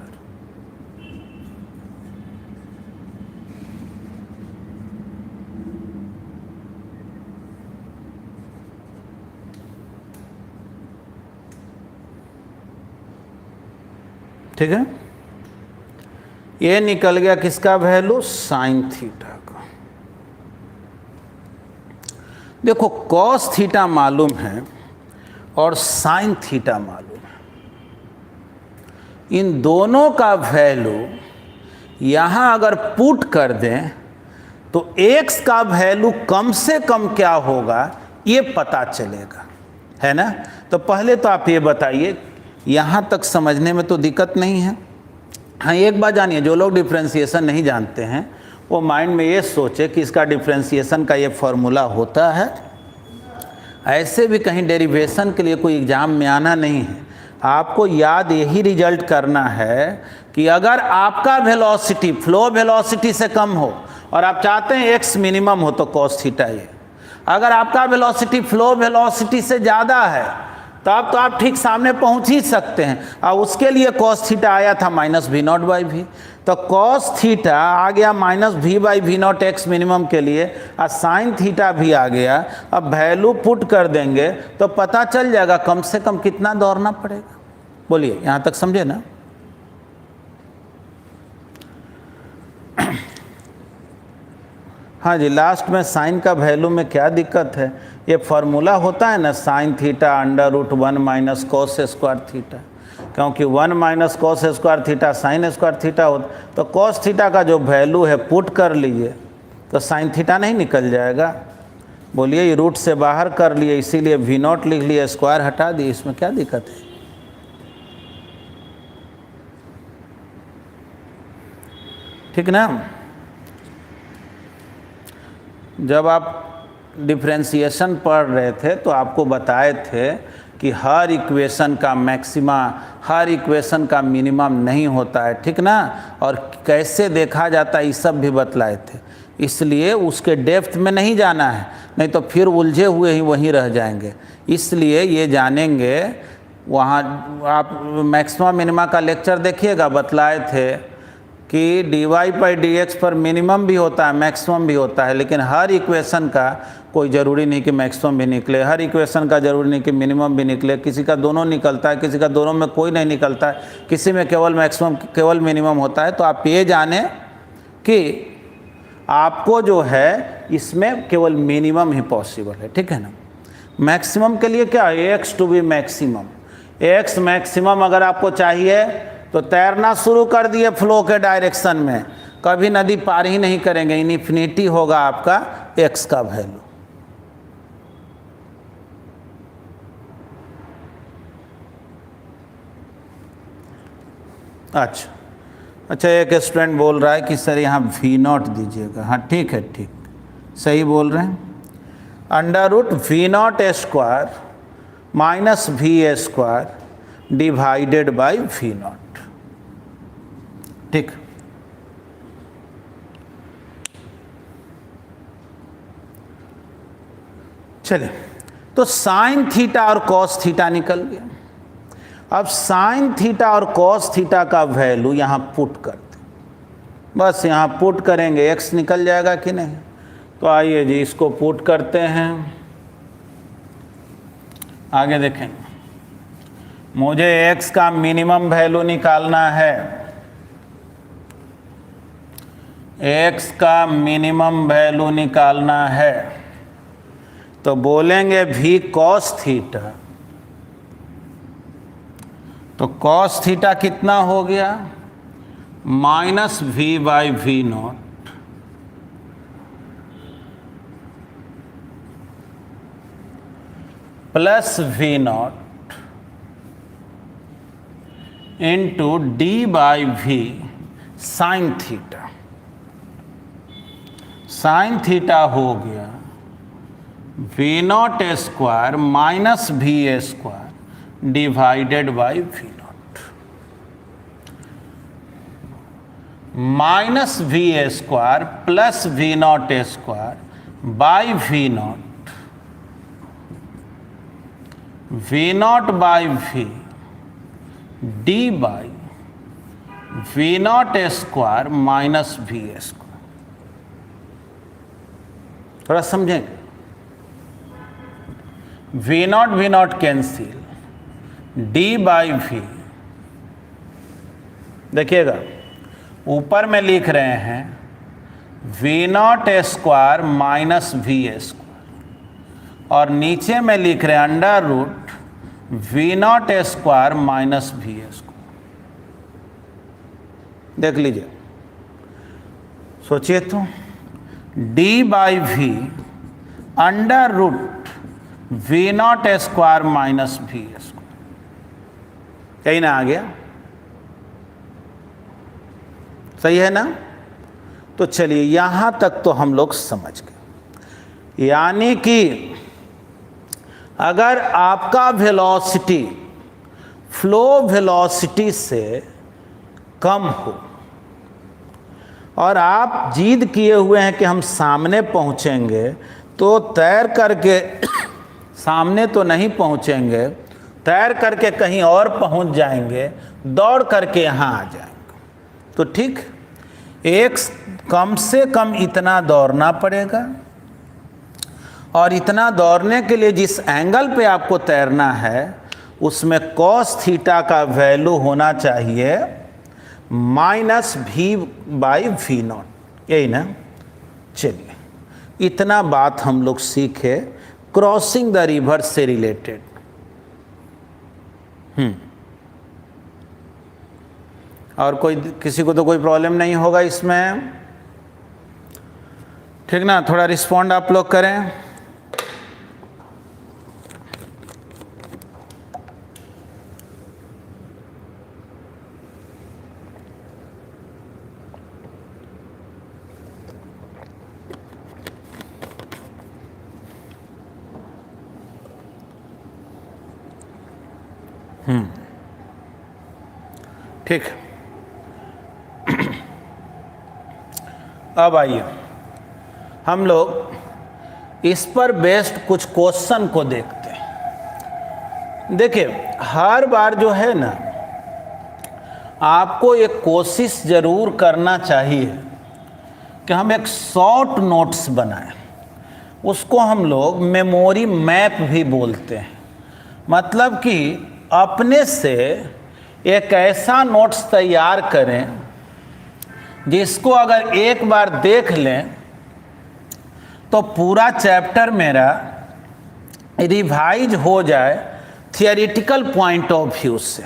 Speaker 1: ठीक है, ये निकल गया किसका वैल्यू, साइन थीटा का। देखो कॉस थीटा मालूम है और साइन थीटा मालूम है, इन दोनों का वैल्यू यहां अगर पुट कर दें तो x का वैल्यू कम से कम क्या होगा ये पता चलेगा, है ना। तो पहले तो आप ये बताइए, यहां तक समझने में तो दिक्कत नहीं है। हाँ एक बात जानिए, जो लोग डिफ्रेंशिएशन नहीं जानते हैं वो माइंड में ये सोचे कि इसका डिफ्रेंशिएशन का ये फॉर्मूला होता है। ऐसे भी कहीं डेरिवेशन के लिए कोई एग्ज़ाम में आना नहीं है, आपको याद यही रिजल्ट करना है कि अगर आपका वेलोसिटी फ्लो वेलोसिटी से कम हो और आप चाहते हैं x मिनिमम हो तो cos थीटा ये, अगर आपका वेलोसिटी फ्लो वेलोसिटी से ज़्यादा है तब तो आप ठीक सामने पहुंच ही सकते हैं, और उसके लिए cos थीटा आया था -v0/v, तो cos थीटा आ गया -v/v0 x मिनिमम के लिए, और साइन थीटा भी आ गया। अब वैल्यू पुट कर देंगे तो पता चल जाएगा कम से कम कितना दौड़ना पड़ेगा। बोलिए यहाँ तक समझे ना। हाँ जी, लास्ट में साइन का वैल्यू में क्या दिक्कत है, ये फॉर्मूला होता है ना sine theta √1 - cos square theta, क्योंकि 1 - cos square theta sine square theta होता, तो cos थीटा का जो वैल्यू है पुट कर लीजिए तो साइन थीटा नहीं निकल जाएगा। बोलिए ये रूट से बाहर कर लिए इसीलिए v0 लिख लिए, स्क्वायर हटा दिए, इसमें क्या दिक्कत है। ठीक ना। जब आप डिफ्रेंशिएशन पढ़ रहे थे तो आपको बताए थे कि हर इक्वेशन का मैक्सिमा हर इक्वेशन का मिनिमम नहीं होता है, ठीक ना, और कैसे देखा जाता है ये सब भी बतलाए थे। इसलिए उसके डेप्थ में नहीं जाना है, नहीं तो फिर उलझे हुए ही वहीं रह जाएंगे। इसलिए ये जानेंगे, वहाँ आप मैक्सिमा मिनिमा का लेक्चर देखिएगा, बतलाए थे कि dy/dx पर मिनिमम भी होता है मैक्सिमम भी होता है, लेकिन हर इक्वेशन का कोई ज़रूरी नहीं कि मैक्सिमम भी निकले, हर इक्वेशन का ज़रूरी नहीं कि मिनिमम भी निकले, किसी का दोनों निकलता है, किसी का दोनों में कोई नहीं निकलता है, किसी में केवल मैक्सिमम केवल मिनिमम होता है। तो आप ये जाने कि आपको जो है इसमें केवल मिनिमम ही पॉसिबल है, ठीक है ना। मैक्सिमम के लिए क्या है, x to be maximum, x maximum अगर आपको चाहिए तो तैरना शुरू कर दिए फ्लो के डायरेक्शन में, कभी नदी पार ही नहीं करेंगे, इन्फिनिटी होगा आपका x का वैल्यू। अच्छा एक स्टूडेंट बोल रहा है कि सर यहाँ v0 दीजिएगा। हाँ ठीक है, ठीक सही बोल रहे हैं। √v0² - v² divided by v0, ठीक। चलिए, तो साइन थीटा और कॉस थीटा निकल गया। अब साइन थीटा और कॉस थीटा का वैल्यू यहाँ पुट कर दें, बस यहाँ पुट करेंगे, x निकल जाएगा कि नहीं। तो आइए जी इसको पुट करते हैं, आगे देखेंगे। मुझे x का मिनिमम वैल्यू निकालना है, x का मिनिमम वैल्यू निकालना है, तो बोलेंगे v cos थीटा, तो cos थीटा कितना हो गया -v/v0 plus v0 into d/v sign theta. Sine theta हो गया v0² - v² divided by v0 -v² plus v0² by v0 v0/v d by v0² minus v²। थोड़ा समझेंगे, v0 कैंसिल, d/v देखिएगा, ऊपर में लिख रहे हैं v0² माइनस v² और नीचे में लिख रहे हैं √v0² माइनस v²। देख लीजिए, सोचिए तो, d/v √v0² माइनस v², यही ना आ गया, सही है ना। तो चलिए यहां तक तो हम लोग समझ गए, यानी कि अगर आपका वेलोसिटी फ्लो वेलोसिटी से कम हो और आप जिद किए हुए हैं कि हम सामने पहुंचेंगे, तो तैर करके सामने तो नहीं पहुंचेंगे, तैर करके कहीं और पहुंच जाएंगे, दौड़ करके यहाँ आ जाएंगे। तो ठीक, एक कम से कम इतना दौड़ना पड़ेगा, और इतना दौड़ने के लिए जिस एंगल पे आपको तैरना है उसमें cos थीटा का वैल्यू होना चाहिए -v/v0, यही ना। चलिए, इतना बात हम लोग सीखे क्रॉसिंग द रिवर से रिलेटेड। और कोई किसी को तो कोई प्रॉब्लम नहीं होगा इसमें, ठीक ना। थोड़ा रिस्पॉन्ड आप लोग करें। ठीक, अब आइए हम लोग इस पर बेस्ड कुछ क्वेश्चन को देखते हैं। देखिए, हर बार जो है ना, आपको एक कोशिश ज़रूर करना चाहिए कि हम एक शॉर्ट नोट्स बनाएं। उसको हम लोग मेमोरी मैप भी बोलते हैं। मतलब कि अपने से एक ऐसा नोट्स तैयार करें जिसको अगर एक बार देख लें तो पूरा चैप्टर मेरा रिवाइज हो जाए थियोरेटिकल पॉइंट ऑफ व्यू से,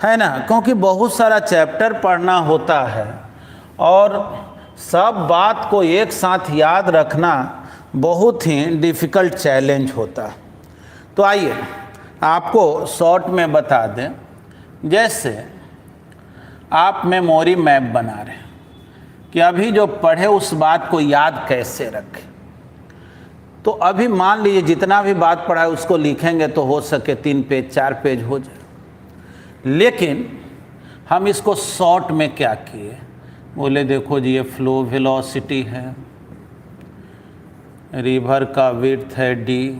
Speaker 1: है ना। क्योंकि बहुत सारा चैप्टर पढ़ना होता है और सब बात को एक साथ याद रखना बहुत ही डिफ़िकल्ट चैलेंज होता है। तो आइए आपको शॉर्ट में बता दें। जैसे आप मेमोरी मैप बना रहे हैं कि अभी जो पढ़े उस बात को याद कैसे रखें। तो अभी मान लीजिए जितना भी बात पढ़ा है उसको लिखेंगे तो हो सके 3 पेज 4 पेज हो जाए, लेकिन हम इसको शॉर्ट में क्या किए, बोले देखो जी ये फ्लो वेलोसिटी है, रिवर का विड्थ है d,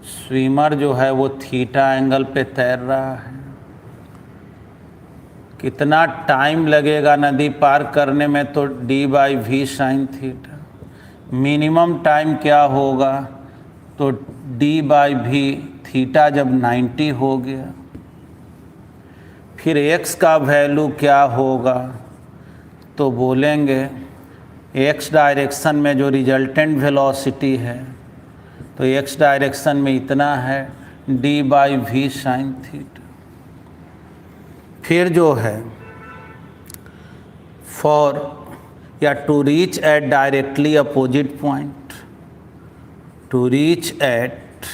Speaker 1: स्विमर जो है वो थीटा एंगल पे तैर रहा है, कितना टाइम लगेगा नदी पार करने में, तो d/v sin theta, minimum time क्या होगा, तो d/v थीटा जब 90 हो गया, फिर x का वैल्यू क्या होगा, तो बोलेंगे x डायरेक्शन में जो रिजल्टेंट वेलोसिटी है तो x डायरेक्शन में इतना है d/v sin थीटा। फिर जो है फॉर या to reach at directly opposite point, to reach at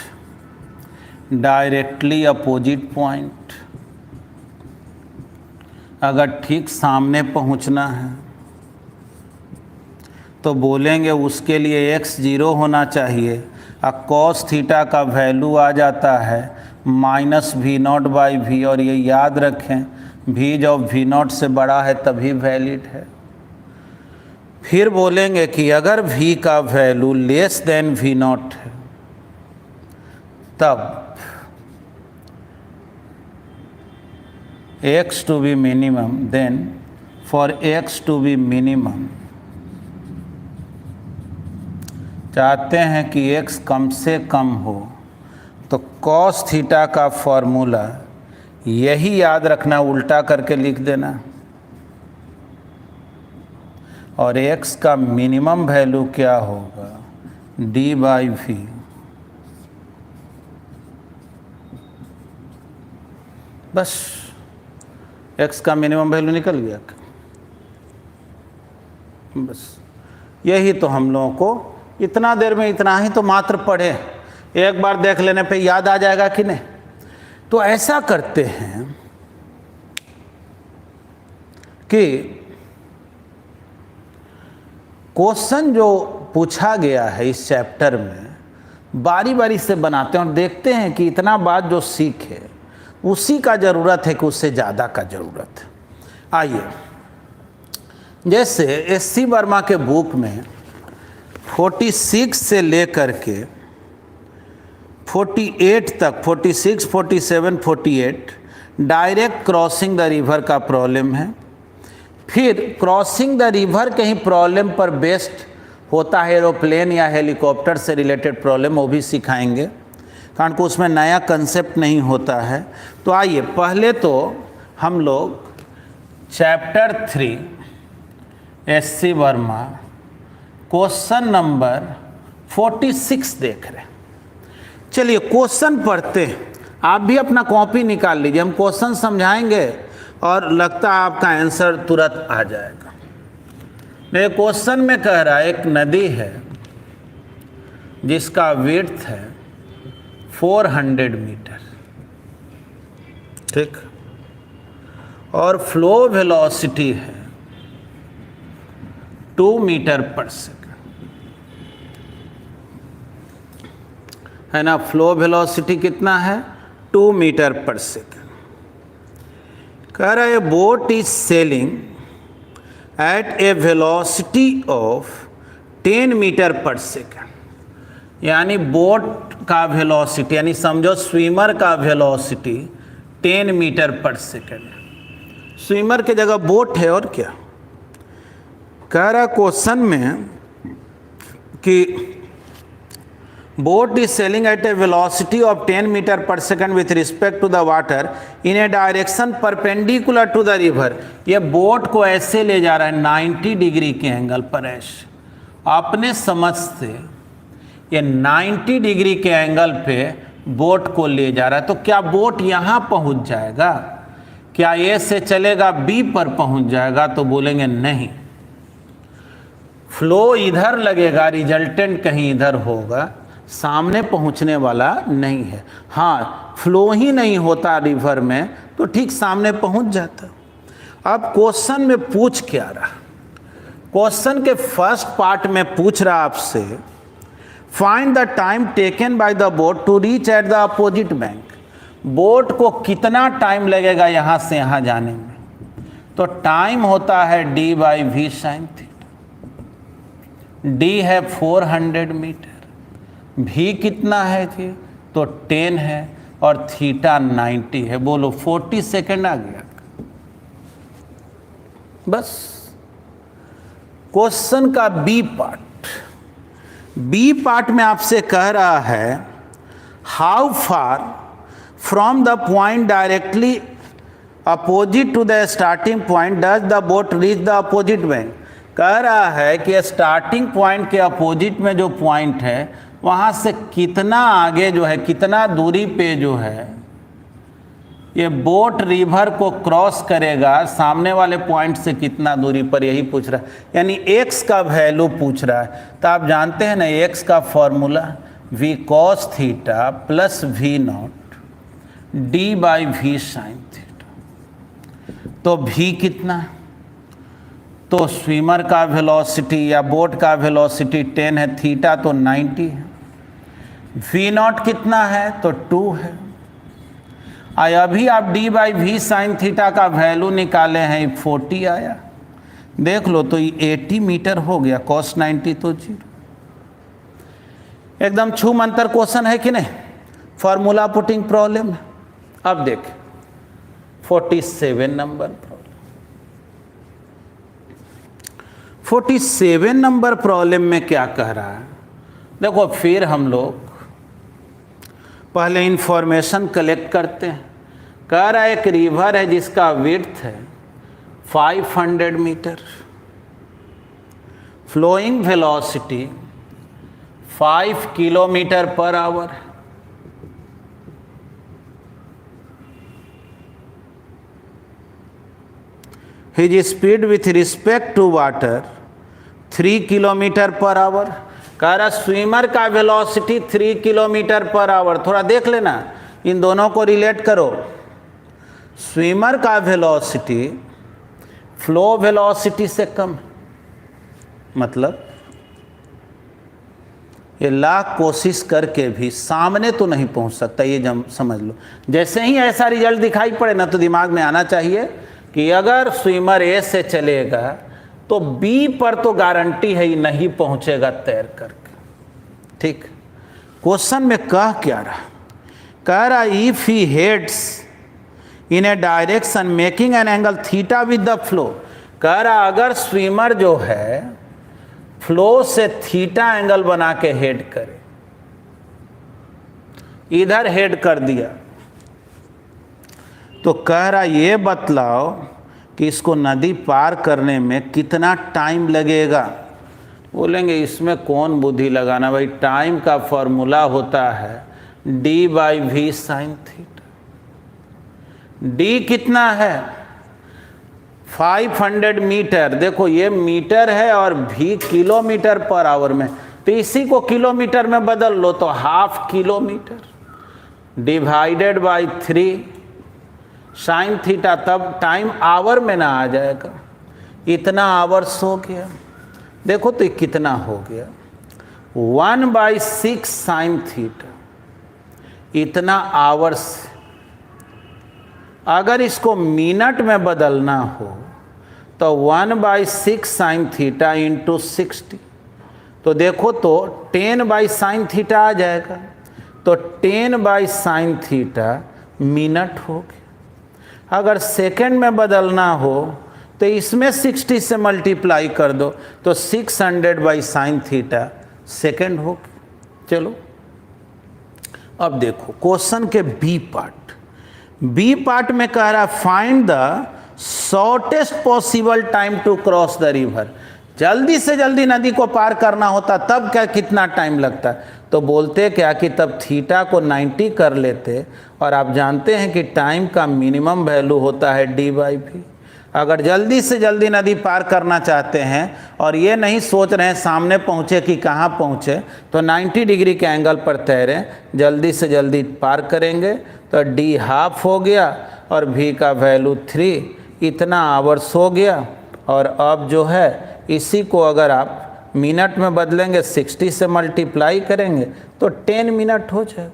Speaker 1: directly opposite point, अगर ठीक सामने पहुंचना है तो बोलेंगे उसके लिए x 0 होना चाहिए और cos थीटा का वैल्यू आ जाता है -v0/v, और ये याद रखें v जब v0 से बड़ा है तभी वैलिड है। फिर बोलेंगे कि अगर v का वैल्यू लेस देन v0 है तब x to be minimum, then for x to be minimum चाहते हैं कि x कम से कम हो तो cos थीटा का फॉर्मूला यही याद रखना, उल्टा करके लिख देना। और x का मिनिमम वैल्यू क्या होगा, d/v। बस x का मिनिमम वैल्यू निकल गया। बस यही तो हम लोगों को इतना देर में इतना ही तो मात्र पढ़े, एक बार देख लेने पे याद आ जाएगा कि नहीं। तो ऐसा करते हैं कि क्वेश्चन जो पूछा गया है इस चैप्टर में बारी बारी से बनाते हैं और देखते हैं कि इतना बात जो सीखे उसी का ज़रूरत है कि उससे ज़्यादा का ज़रूरत है। आइए, जैसे एस.सी. वर्मा के बुक में 46 से लेकर के 48 तक, 46, 47, 48 डायरेक्ट क्रॉसिंग द रिवर का प्रॉब्लम है। फिर क्रॉसिंग द रिवर के ही प्रॉब्लम पर बेस्ड होता है एरोप्लेन या हेलीकॉप्टर से रिलेटेड प्रॉब्लम, वो भी सिखाएंगे, कारण कि उसमें नया कंसेप्ट नहीं होता है। तो आइए, पहले तो हम लोग chapter 3 SC. Verma question number 46 देख रहे हैं। चलिए क्वेश्चन पढ़ते हैं, आप भी अपना कॉपी निकाल लीजिए, हम क्वेश्चन समझाएंगे और लगता है आपका आंसर तुरंत आ जाएगा। मेरे क्वेश्चन में कह रहा है एक नदी है जिसका विड्थ है 400 मीटर, ठीक, और फ्लो वेलोसिटी है 2 मीटर पर सेकंड, है ना। फ्लो वेलोसिटी कितना है, 2 मीटर पर सेकंड। कह रहा है boat is sailing at a velocity of 10 metre per second, यानी बोट का वेलोसिटी, यानी समझो स्विमर का velocity 10 metre per second. Swimmer की जगह बोट है, और क्या कह रहा क्वेश्चन में कि boat is sailing at a velocity of 10 metre per second with respect to the water in a direction perpendicular to the river. ये बोट को ऐसे ले जा रहा है 90 डिग्री के एंगल पर, ऐसे अपने समझ से ये 90 डिग्री के एंगल पे बोट को ले जा रहा है। तो क्या बोट यहाँ पहुँच जाएगा, क्या ए से चलेगा बी पर पहुँच जाएगा, तो बोलेंगे नहीं, फ्लो इधर लगेगा, रिजल्टेंट कहीं इधर होगा, सामने पहुंचने वाला नहीं है। हाँ, फ्लो ही नहीं होता रिवर में तो ठीक सामने पहुंच जाता। अब क्वेश्चन में पूछ क्या रहा, क्वेश्चन के फर्स्ट पार्ट में पूछ रहा आपसे find the time taken by the boat to reach at the opposite bank. Boat को कितना टाइम लगेगा यहाँ से यहाँ जाने में, तो टाइम होता है d/v sin थीटा। d है 400 मीटर, v कितना है जी, तो 10 है, और थीटा 90 है। बोलो 40 सेकेंड आ गया। बस क्वेश्चन का बी पार्ट में आपसे कह रहा है how far from the point directly opposite to the starting point does the boat reach the opposite bank. कह रहा है कि स्टार्टिंग पॉइंट के अपोजिट में जो पॉइंट है वहाँ से कितना आगे जो है, कितना दूरी पे जो है ये बोट रिवर को क्रॉस करेगा, सामने वाले पॉइंट से कितना दूरी पर, यही पूछ रहा है। यानी x का वैल्यू पूछ रहा है। तो आप जानते हैं ना x का formula v cos theta plus v not d/v sin theta. तो v कितना, तो स्विमर का वेलोसिटी या बोट का वेलोसिटी 10 है, थीटा तो 90 है, v नॉट कितना है, तो 2 है। अभी आप d/v sin थीटा का वैल्यू निकाले हैं, 40 आया, देख लो तो 80 मीटर हो गया, cos 90 तो 0। एकदम छूमंतर क्वेश्चन है कि नहीं, फॉर्मूला पुटिंग प्रॉब्लम है। अब देख 47 नंबर प्रॉब्लम। 47 नंबर प्रॉब्लम में क्या कह रहा है, देखो फिर हम लोग पहले इंफॉर्मेशन कलेक्ट करते हैं, कह रहा है एक रिवर है जिसका विड्थ है 500 metre, flowing velocity 5 kilometre per hour. His speed with respect to water 3 kilometre per hour. कह रहा स्विमर का वेलोसिटी 3 किलोमीटर पर आवर। थोड़ा देख लेना, इन दोनों को रिलेट करो। स्विमर का वेलोसिटी फ्लो वेलोसिटी से कम, मतलब ये लाख कोशिश करके भी सामने तो नहीं पहुंच सकता, ये समझ लो। जैसे ही ऐसा रिजल्ट दिखाई पड़े ना, तो दिमाग में आना चाहिए कि अगर स्विमर ए से चलेगा तो बी पर तो गारंटी है ही नहीं पहुंचेगा तैर करके। ठीक, क्वेश्चन में कह क्या रहा? कह रहा if he heads in a direction making an angle theta with the flow. कह रहा अगर स्विमर जो है फ्लो से थीटा एंगल बना के हेड करे, इधर हेड कर दिया, तो कह रहा ये बतलाओ कि इसको नदी पार करने में कितना टाइम लगेगा। बोलेंगे इसमें कौन बुद्धि लगाना भाई, टाइम का फॉर्मूला होता है d/v sin थीटा। d कितना है 500 मीटर, देखो ये मीटर है और v किलोमीटर पर आवर में, तो इसी को किलोमीटर में बदल लो तो half kilometre divided by 3 sine theta, तब टाइम आवर में ना आ जाएगा। इतना आवर्स हो गया, देखो तो कितना हो गया 1/6 साइन थीटा, इतना आवर्स। अगर इसको मिनट में बदलना हो तो 1/6 साइन थीटा इंटू 60, तो देखो तो 10 साइन थीटा आ जाएगा, तो 10 साइन थीटा मिनट हो गया। अगर सेकंड में बदलना हो तो इसमें 60 से मल्टीप्लाई कर दो तो 600 साइन थीटा सेकंड हो गया। चलो अब देखो क्वेश्चन के बी पार्ट में कह रहा find the shortest possible time to cross the river. जल्दी से जल्दी नदी को पार करना होता तब क्या कितना टाइम लगता, तो बोलते क्या कि तब थीटा को 90 कर लेते, और आप जानते हैं कि टाइम का मिनिमम वैल्यू होता है d/v। अगर जल्दी से जल्दी नदी पार करना चाहते हैं और ये नहीं सोच रहे हैं सामने पहुँचे कि कहाँ पहुँचे, तो 90 डिग्री के एंगल पर तैरें, जल्दी से जल्दी पार करेंगे तो d हाफ हो गया और v का वैल्यू 3, इतना आवर्स हो गया। और अब जो है इसी को अगर आप मिनट में बदलेंगे 60 से मल्टीप्लाई करेंगे तो 10 मिनट हो जाएगा।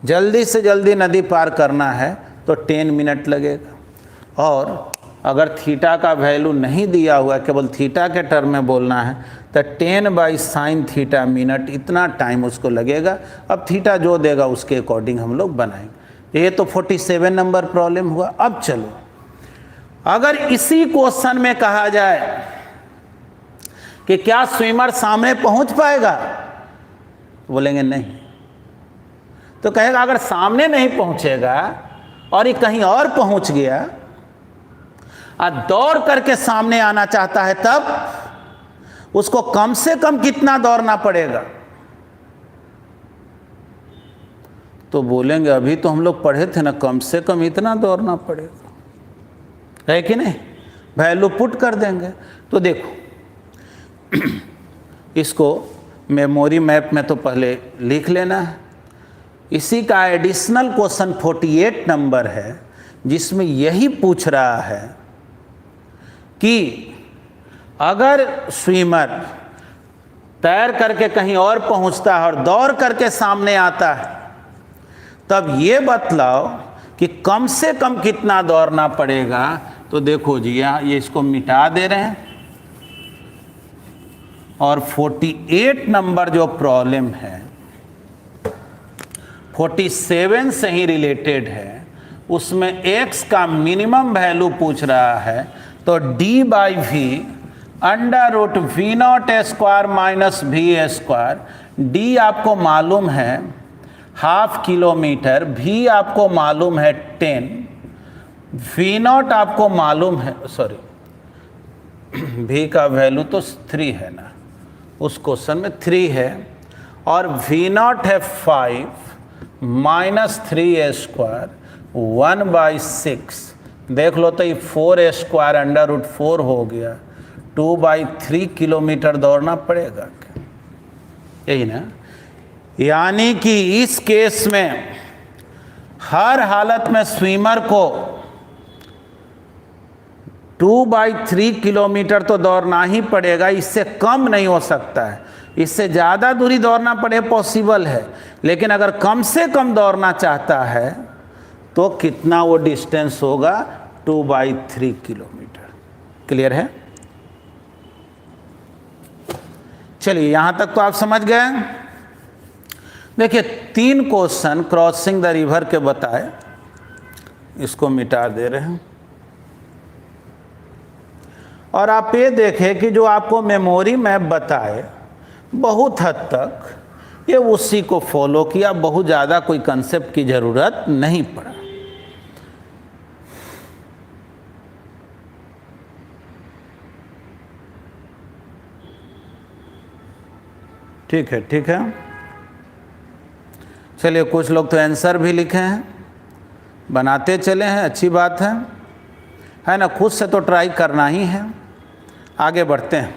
Speaker 1: जल्दी से जल्दी नदी पार करना है तो 10 मिनट लगेगा। और अगर थीटा का वैल्यू नहीं दिया हुआ, केवल थीटा के टर्म में बोलना है, तो 10 साइन थीटा मिनट, इतना टाइम उसको लगेगा। अब थीटा जो देगा उसके अकॉर्डिंग हम लोग बनाएंगे। ये तो 47 नंबर प्रॉब्लम हुआ। अब चलो, अगर इसी क्वेश्चन में कहा जाए कि क्या स्विमर सामने पहुंच पाएगा, बोलेंगे नहीं। तो कहेगा अगर सामने नहीं पहुंचेगा और ये कहीं और पहुंच गया और दौड़ करके सामने आना चाहता है, तब उसको कम से कम कितना दौड़ना पड़ेगा। तो बोलेंगे अभी तो हम लोग पढ़े थे ना, कम से कम इतना दौड़ना पड़ेगा, है कि नहीं। वैल्यू पुट कर देंगे। तो देखो इसको मेमोरी मैप में तो पहले लिख लेना है। इसी का एडिशनल क्वेश्चन 48 नंबर है, जिसमें यही पूछ रहा है कि अगर स्विमर तैर करके कहीं और पहुंचता है और दौड़ करके सामने आता है, तब ये बतलाओ कि कम से कम कितना दौड़ना पड़ेगा। तो देखो जी, यहाँ ये इसको मिटा दे रहे हैं, और 48 नंबर जो प्रॉब्लम है 47 से ही रिलेटेड है, उसमें x का मिनिमम वैल्यू पूछ रहा है। तो d/v √v0² minus v²। d आपको मालूम है हाफ किलोमीटर, v आपको मालूम है 10, वी नॉट आपको मालूम है, सॉरी v का वैल्यू तो 3 है ना, उस क्वेश्चन में 3 है, और वी नॉट है 5 माइनस 3a² 1/6। देख लो तो ये 4a² √4 हो गया, 2/3 किलोमीटर दौड़ना पड़ेगा क्या? यही ना, यानी कि इस केस में हर हालत में स्विमर को 2/3 किलोमीटर तो दौड़ना ही पड़ेगा, इससे कम नहीं हो सकता है। इससे ज़्यादा दूरी दौड़ना पड़े पॉसिबल है, लेकिन अगर कम से कम दौड़ना चाहता है तो कितना वो डिस्टेंस होगा? 2/3 किलोमीटर। क्लियर है? चलिए यहां तक तो आप समझ गए। देखिए 3 क्वेश्चन क्रॉसिंग द रिवर के बताए, इसको मिटा दे रहे हैं। और आप ये देखें कि जो आपको मेमोरी मैप बताए बहुत हद तक ये उसी को फॉलो किया, बहुत ज़्यादा कोई कंसेप्ट की ज़रूरत नहीं पड़ा। ठीक है, ठीक है। चलिए कुछ लोग तो आंसर भी लिखे हैं, बनाते चले हैं, अच्छी बात है ना। खुद से तो ट्राई करना ही है। आगे बढ़ते हैं,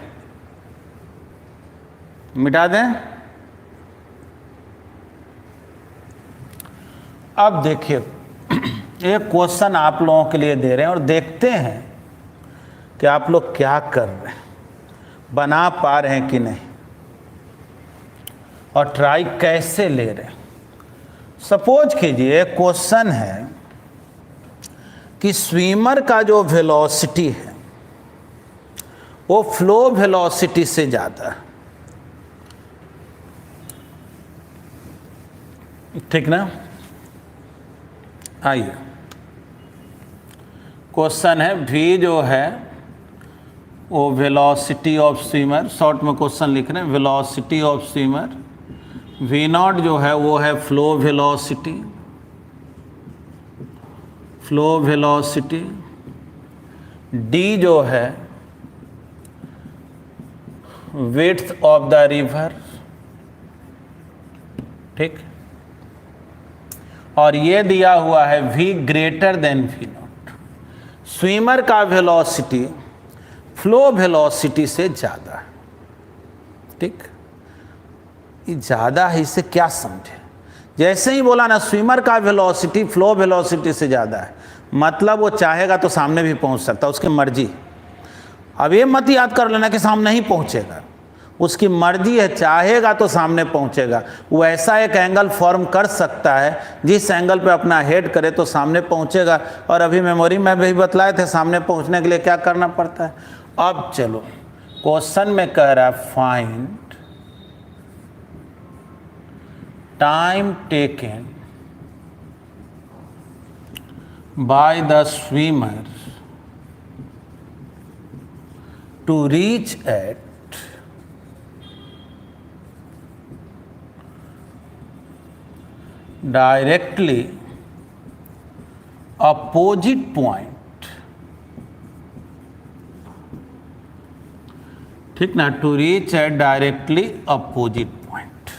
Speaker 1: मिटा दें। अब देखिए एक क्वेश्चन आप लोगों के लिए दे रहे हैं और देखते हैं कि आप लोग क्या कर रहे हैं, बना पा रहे हैं कि नहीं, और ट्राई कैसे ले रहे हैं। सपोज कीजिए क्वेश्चन है कि स्विमर का जो वेलोसिटी है वो फ्लो वेलोसिटी से ज़्यादा है, ठीक ना। आइए क्वेश्चन है, v जो है वो वेलोसिटी ऑफ स्विमर, शॉर्ट में क्वेश्चन लिख रहे हैं, velocity of swimmer. v not जो है वो है flow velocity, flow velocity. d जो है विड्थ ऑफ द रिवर, ठीक। और ये दिया हुआ है v greater than v not. Swimmer का वेलोसिटी फ्लो वेलोसिटी से ज़्यादा है, ठीक। ये ज़्यादा है, इससे क्या समझे? जैसे ही बोला ना स्विमर का वेलोसिटी फ्लो वेलोसिटी से ज़्यादा है, मतलब वो चाहेगा तो सामने भी पहुंच सकता है, उसकी मर्जी। अब ये मत याद कर लेना कि सामने ही पहुंचेगा, उसकी मर्जी है, चाहेगा तो सामने पहुंचेगा। वो ऐसा एक एंगल फॉर्म कर सकता है जिस एंगल पे अपना हेड करे तो सामने पहुंचेगा। और अभी मेमोरी में भी बतलाए थे सामने पहुंचने के लिए क्या करना पड़ता है। अब चलो क्वेश्चन में कह रहा है find time taken by the swimmer to reach at directly opposite point, ठीक ना, to reach at directly opposite point,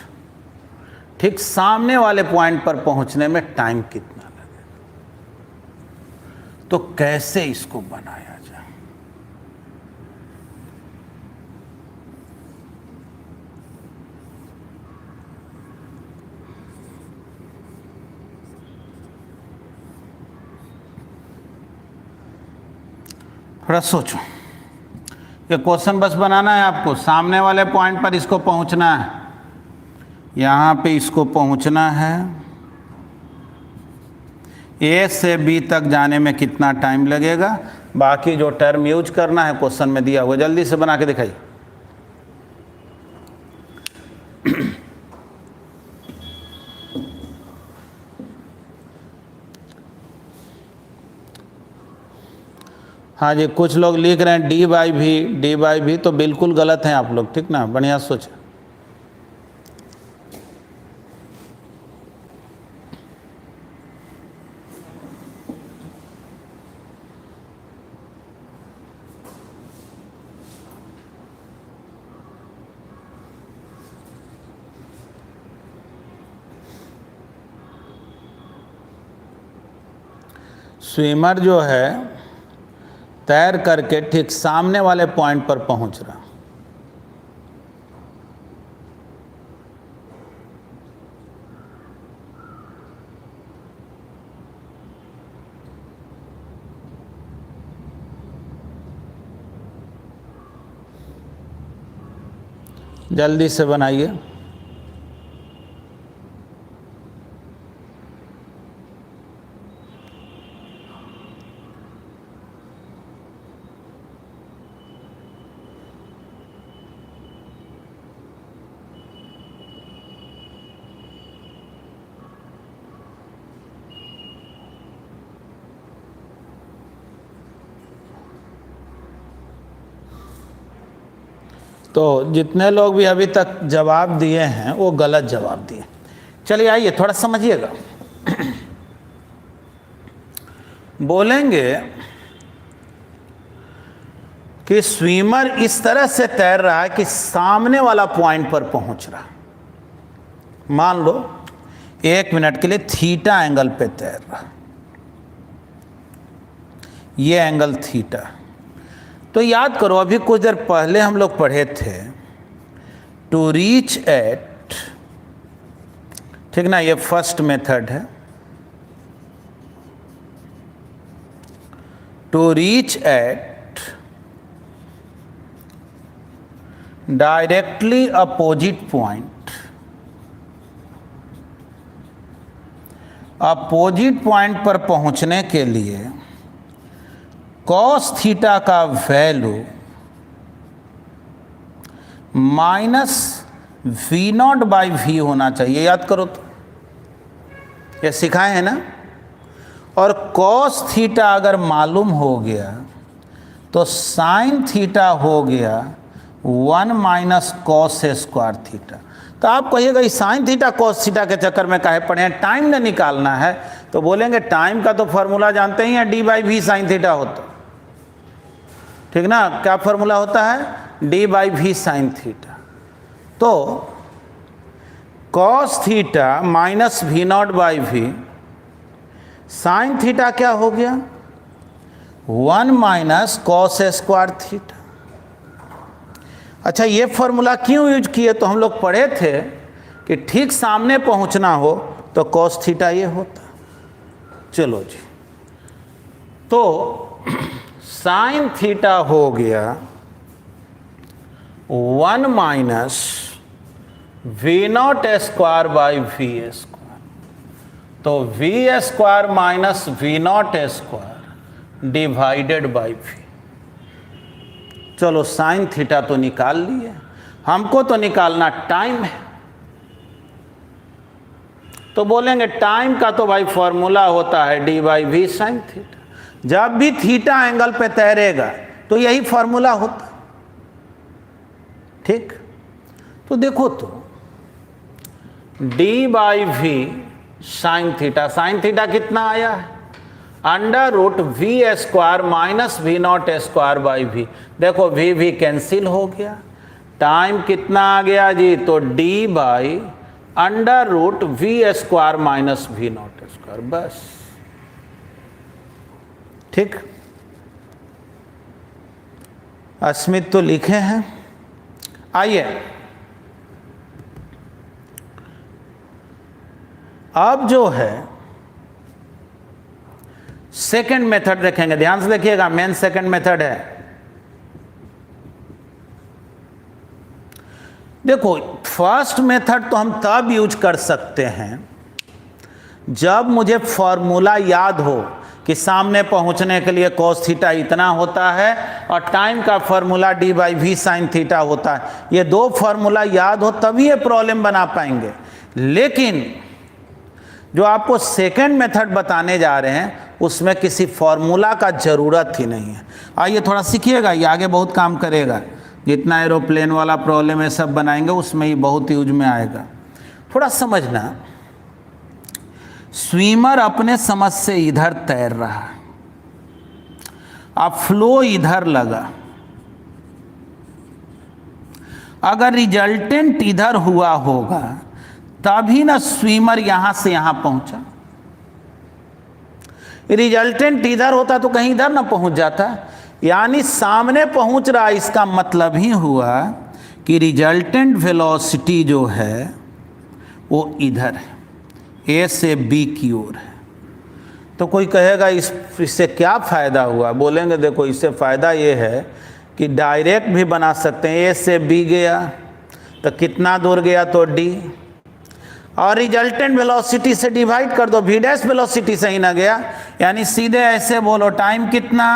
Speaker 1: ठीक। सामने वाले पॉइंट पर पहुंचने में टाइम कितना लगेगा, तो कैसे इसको बनाया जाए। थोड़ा सोचो, ये क्वेश्चन बस बनाना है आपको। सामने वाले पॉइंट पर इसको पहुंचना है, यहाँ पे इसको पहुंचना है, ए से बी तक जाने में कितना टाइम लगेगा, बाकी जो टर्म यूज करना है क्वेश्चन में दिया हुआ, जल्दी से बना के दिखाइए। हाँ जी, कुछ लोग लिख रहे हैं डी बाई भी तो बिल्कुल गलत हैं आप लोग, ठीक ना, बढ़िया सोच। स्विमर जो है तैर करके ठीक सामने वाले पॉइंट पर पहुंच रहा। जल्दी से बनाइए। तो जितने लोग भी अभी तक जवाब दिए हैं वो गलत जवाब दिए। चलिए आइए थोड़ा समझिएगा। बोलेंगे कि स्विमर इस तरह से तैर रहा है कि सामने वाला पॉइंट पर पहुंच रहा। मान लो 1 मिनट के लिए थीटा एंगल पे तैर रहा, ये एंगल थीटा। तो याद करो अभी कुछ देर पहले हम लोग पढ़े थे टू रीच एट, ठीक ना, ये फर्स्ट मेथड है। To reach at directly opposite point, opposite point पर पहुंचने के लिए कॉस थीटा का value minus we naught by v होना चाहिए। याद करो तो ये सिखाए हैं ना। और कॉस थीटा अगर मालूम हो गया तो साइन थीटा हो गया 1 माइनस कॉस स्क्वायर थीटा। तो आप कहिएगा इस साइन थीटा कॉस थीटा के चक्कर में काहे पड़े हैं, टाइम न निकालना है। तो बोलेंगे टाइम का तो फॉर्मूला जानते ही हैं, d by we sine theta होता, ठीक ना। क्या फॉर्मूला होता है, d by we sine theta. तो cos theta minus we naught by we, sine theta क्या हो गया 1 माइनस कॉस स्क्वायर थीटा। अच्छा ये फॉर्मूला क्यों यूज किए, तो हम लोग पढ़े थे कि ठीक सामने पहुंचना हो तो कॉस थीटा ये होता। चलो जी, तो साइन थीटा हो गया 1 minus we naught square by v square. तो v square minus we naught square divided by v. चलो साइन थीटा तो निकाल लिए, हमको तो निकालना टाइम है। तो बोलेंगे टाइम का तो भाई फॉर्मूला होता है d by we sine theta. जब भी थीटा एंगल पे तैरेगा तो यही फॉर्मूला होता, ठीक। तो देखो तो d by we sine theta, sine theta कितना आया है under root v square minus we naught square by v. देखो वी वी कैंसिल हो गया, टाइम कितना आ गया जी, तो d by under root v square minus we naught square, बस ठीक। अस्मित तो लिखे हैं। आइए अब जो है सेकंड मेथड देखेंगे, ध्यान से देखिएगा, मेन सेकंड मेथड है। देखो फर्स्ट मेथड तो हम तब यूज कर सकते हैं जब मुझे फॉर्मूला याद हो कि सामने पहुंचने के लिए कॉस थीटा इतना होता है और टाइम का formula d by we sine theta होता है। ये दो फॉर्मूला याद हो तभी ये प्रॉब्लम बना पाएंगे। लेकिन जो आपको सेकंड मेथड बताने जा रहे हैं उसमें किसी फॉर्मूला का ज़रूरत ही नहीं है। आइए थोड़ा सीखिएगा, ये आगे बहुत काम करेगा। जितना एरोप्लेन वाला प्रॉब्लम है सब बनाएंगे उसमें ही बहुत यूज में आएगा। थोड़ा समझना, स्विमर अपने समझ से इधर तैर रहा, अब फ्लो इधर लगा, अगर रिजल्टेंट इधर हुआ होगा तभी ना स्विमर यहां से यहां पहुंचा। रिजल्टेंट इधर होता तो कहीं इधर ना पहुंच जाता, यानी सामने पहुंच रहा, इसका मतलब ही हुआ कि रिजल्टेंट वेलोसिटी जो है वो इधर है, ए से बी की ओर है। तो कोई कहेगा इससे क्या फ़ायदा हुआ? बोलेंगे देखो इससे फ़ायदा ये है कि डायरेक्ट भी बना सकते हैं, ए से बी गया तो कितना दूर गया तो डी, और रिजल्टेंट वेलोसिटी से डिवाइड कर दो, वी डैश वेलोसिटी से ही ना गया, यानी सीधे ऐसे बोलो टाइम कितना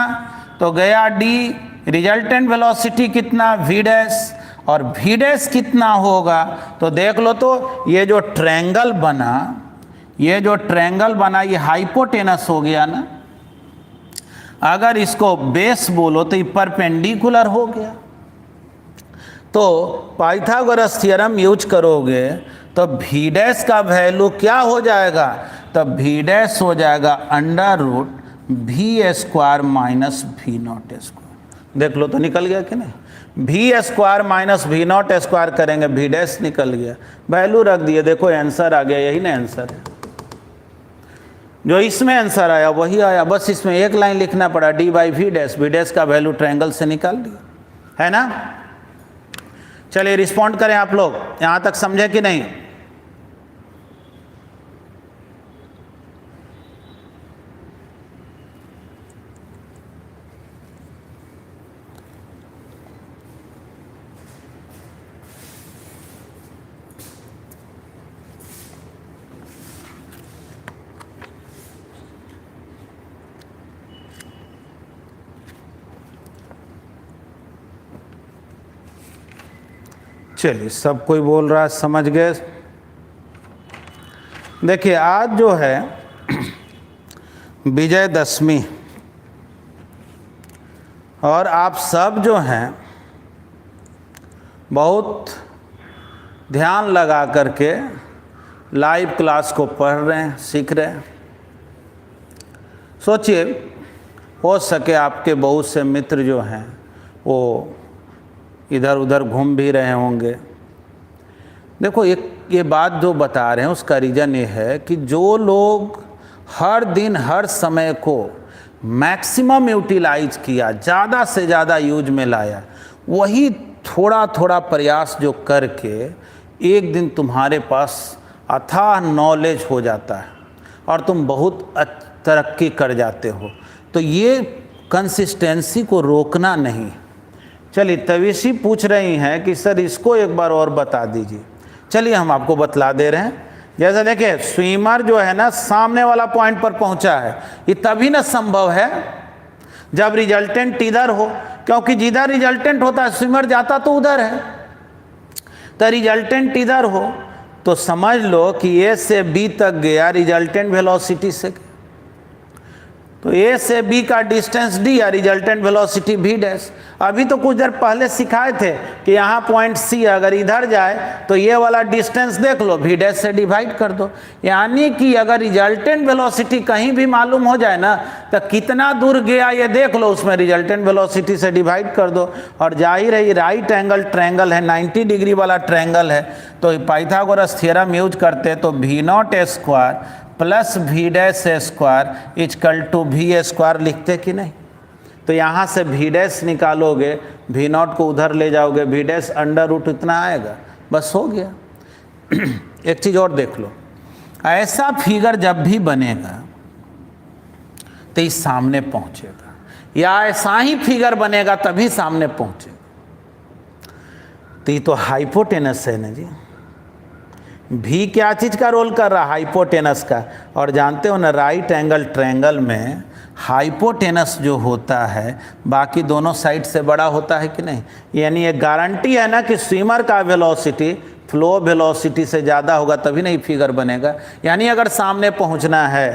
Speaker 1: तो गया डी, रिजल्टेंट वेलोसिटी कितना वी डैश, और वी डैश कितना होगा तो देख लो, तो ये जो ट्रायंगल बना, ये जो ट्रायंगल बना ये हाइपोटेनस हो गया ना, अगर इसको बेस बोलो तो ये परपेंडिकुलर हो गया। तो पाइथागोरस थ्योरम यूज करोगे तो भी डैश का वैल्यू क्या हो जाएगा, तो भी डैश हो जाएगा under root v square minus we naught square. देख लो तो निकल गया कि नहीं, v square minus we naught square करेंगे, वी डैश निकल गया, वैल्यू रख दिए, देखो आंसर आ गया, यही ना आंसर है, जो इसमें आंसर आया वही आया, बस इसमें एक लाइन लिखना पड़ा, डी बाई वी डैश का वैल्यू ट्रायंगल से निकाल दिया, है ना। चलिए रिस्पॉन्ड करें आप लोग, यहां तक समझे कि नहीं? चलिए सब कोई बोल रहा है, समझ गए। देखिए आज जो है विजयदशमी, और आप सब जो हैं बहुत ध्यान लगा करके लाइव क्लास को पढ़ रहे हैं, सीख रहे हैं। सोचिए हो सके आपके बहुत से मित्र जो हैं वो इधर उधर घूम भी रहे होंगे। देखो ये बात जो बता रहे हैं उसका रीज़न ये है कि जो लोग हर दिन हर समय को मैक्सिमम यूटिलाइज किया, ज़्यादा से ज़्यादा यूज में लाया, वही थोड़ा थोड़ा प्रयास जो करके एक दिन तुम्हारे पास अथाह नॉलेज हो जाता है और तुम बहुत तरक्की कर जाते हो। तो ये कंसिस्टेंसी को रोकना नहीं। चलिए तविशी पूछ रही हैं कि सर इसको एक बार और बता दीजिए। चलिए हम आपको बतला दे रहे हैं। जैसे देखिए स्विमर जो है ना सामने वाला पॉइंट पर पहुंचा है, ये तभी ना संभव है जब रिजल्टेंट इधर हो, क्योंकि जिधर रिजल्टेंट होता है स्विमर जाता तो उधर है। तो रिजल्टेंट इधर हो तो समझ लो कि ए से बी तक गया रिजल्टेंट वेलोसिटी से, तो ए से बी का डिस्टेंस डी या रिजल्टेंट वेलोसिटी वी डैश। अभी तो कुछ देर पहले सिखाए थे कि यहाँ पॉइंट सी अगर इधर जाए तो ये वाला डिस्टेंस देख लो वी डैश से डिवाइड कर दो, यानी कि अगर रिजल्टेंट वेलोसिटी कहीं भी मालूम हो जाए ना तो कितना दूर गया ये देख लो, उसमें रिजल्टेंट वेलोसिटी से डिवाइड कर दो। और जाहिर है ये राइट एंगल ट्रायंगल है, 90 डिग्री वाला ट्रायंगल है, तो पाइथागोरस थ्योरम यूज करते तो v naught square plus v dash square equal to v square लिखते कि नहीं। तो यहाँ से वी डैश निकालोगे, वी नॉट को उधर ले जाओगे, वी डैश अंडर रूट इतना आएगा, बस हो गया। एक चीज़ और देख लो, ऐसा फिगर जब भी बनेगा तो इस सामने पहुँचेगा, या ऐसा ही फिगर बनेगा तभी सामने पहुँचेगा। तो ये तो हाइपोटेनस है ना जी, भी क्या चीज़ का रोल कर रहा है, हाइपोटेनस का। और जानते हो ना राइट एंगल ट्रायंगल में हाइपोटेनस जो होता है बाकी दोनों साइड से बड़ा होता है कि नहीं। यानी ये गारंटी है ना कि स्विमर का वेलोसिटी फ्लो वेलोसिटी से ज़्यादा होगा तभी नहीं फिगर बनेगा। यानी अगर सामने पहुंचना है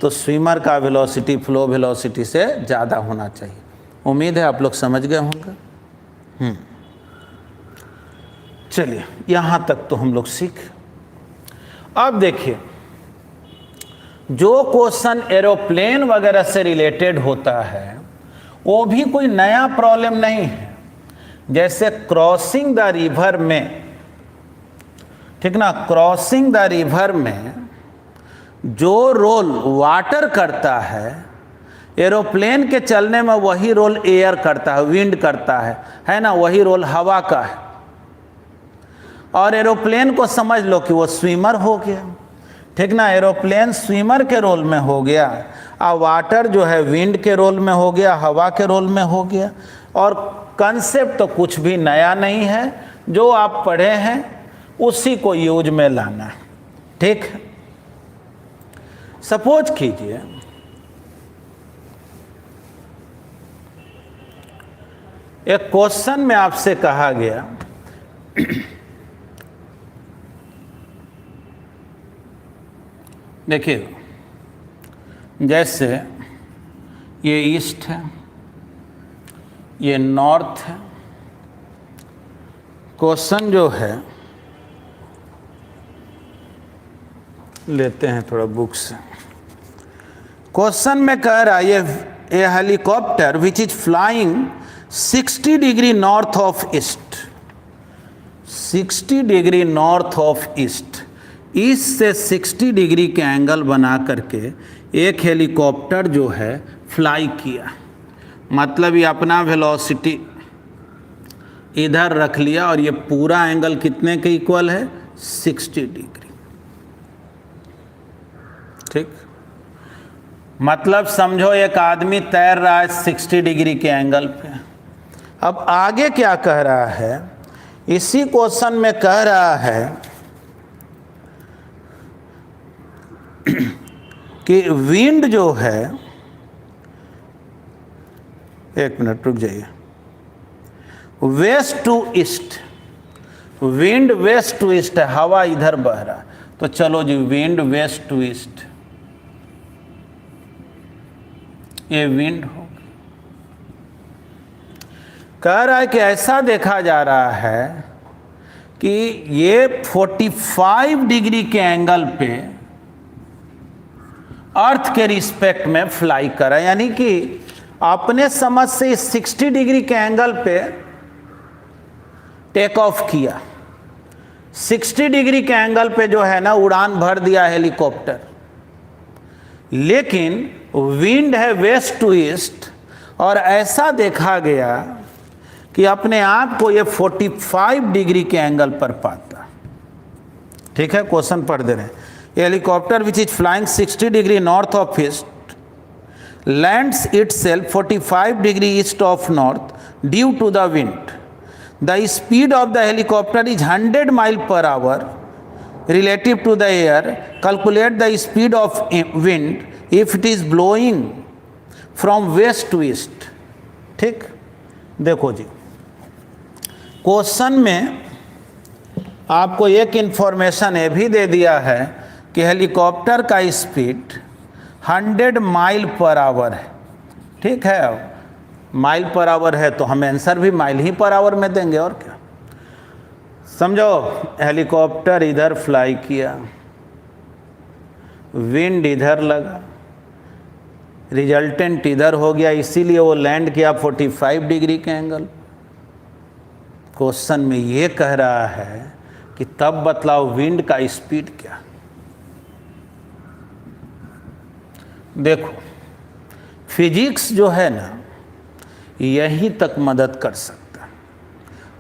Speaker 1: तो स्विमर का वेलोसिटी फ्लो वेलोसिटी से ज़्यादा होना चाहिए। उम्मीद है आप लोग समझ गए होंगे। चलिए यहाँ तक तो हम लोग सीख। अब देखिए जो क्वेश्चन एरोप्लेन वगैरह से रिलेटेड होता है वो भी कोई नया प्रॉब्लम नहीं है। जैसे क्रॉसिंग द रिवर में, ठीक ना, क्रॉसिंग द रिवर में जो रोल वाटर करता है एरोप्लेन के चलने में वही रोल एयर करता है, विंड करता है ना, वही रोल हवा का है। और एरोप्लेन को समझ लो कि वो स्विमर हो गया, ठीक ना, एरोप्लेन स्विमर के रोल में हो गया, और वाटर जो है विंड के रोल में हो गया, हवा के रोल में हो गया। और कंसेप्ट तो कुछ भी नया नहीं है, जो आप पढ़े हैं उसी को यूज में लाना है, ठीक। सपोज कीजिए एक क्वेश्चन में आपसे कहा गया देखिए, जैसे ये ईस्ट है, ये नॉर्थ है। क्वेश्चन जो है, लेते हैं थोड़ा बुक से। क्वेश्चन में कह रहा है ये helicopter which is flying 60 degree north of east, 60 degree north of east, east से 60 डिग्री के एंगल बना करके एक हेलीकॉप्टर जो है फ्लाई किया। मतलब ये अपना वेलोसिटी इधर रख लिया और ये पूरा एंगल कितने के इक्वल है, 60 डिग्री, ठीक। मतलब समझो एक आदमी तैर रहा है 60 डिग्री के एंगल पे। अब आगे क्या कह रहा है, इसी क्वेश्चन में कह रहा है कि विंड जो है, एक मिनट रुक जाइए, west to east, wind west to east है, हवा इधर बह रहा। तो चलो जी, विंड वेस्ट टू ईस्ट, ये विंड हो। कह रहा है कि ऐसा देखा जा रहा है कि ये 45 डिग्री के एंगल पे अर्थ के रिस्पेक्ट में फ्लाई करा, यानी कि अपने समझ से 60 डिग्री के एंगल पे टेक ऑफ किया, 60 डिग्री के एंगल पे जो है ना उड़ान भर दिया हेलीकॉप्टर। लेकिन विंड है वेस्ट टू ईस्ट, और ऐसा देखा गया कि अपने आप को ये 45 डिग्री के एंगल पर पाता, ठीक है। क्वेश्चन पढ़ दे रहे हैं, helicopter which is flying 60 degree north of east lands itself 45 degree east of north due to the wind. The speed of the helicopter is 100 mile per hour relative to the air. Calculate the speed of wind if it is blowing from west to east, ठीक। देखो जी, क्वेश्चन में आपको एक इंफॉर्मेशन ये भी दे दिया है कि हेलीकॉप्टर का स्पीड 100 माइल पर आवर है, ठीक है। माइल पर आवर है तो हम आंसर भी माइल ही पर आवर में देंगे, और क्या। समझो, हेलीकॉप्टर इधर फ्लाई किया, विंड इधर लगा, रिजल्टेंट इधर हो गया, इसीलिए वो लैंड किया 45 डिग्री के एंगल। क्वेश्चन में ये कह रहा है कि तब बतलाओ विंड का स्पीड क्या। देखो, फिजिक्स जो है ना यहीं तक मदद कर सकता।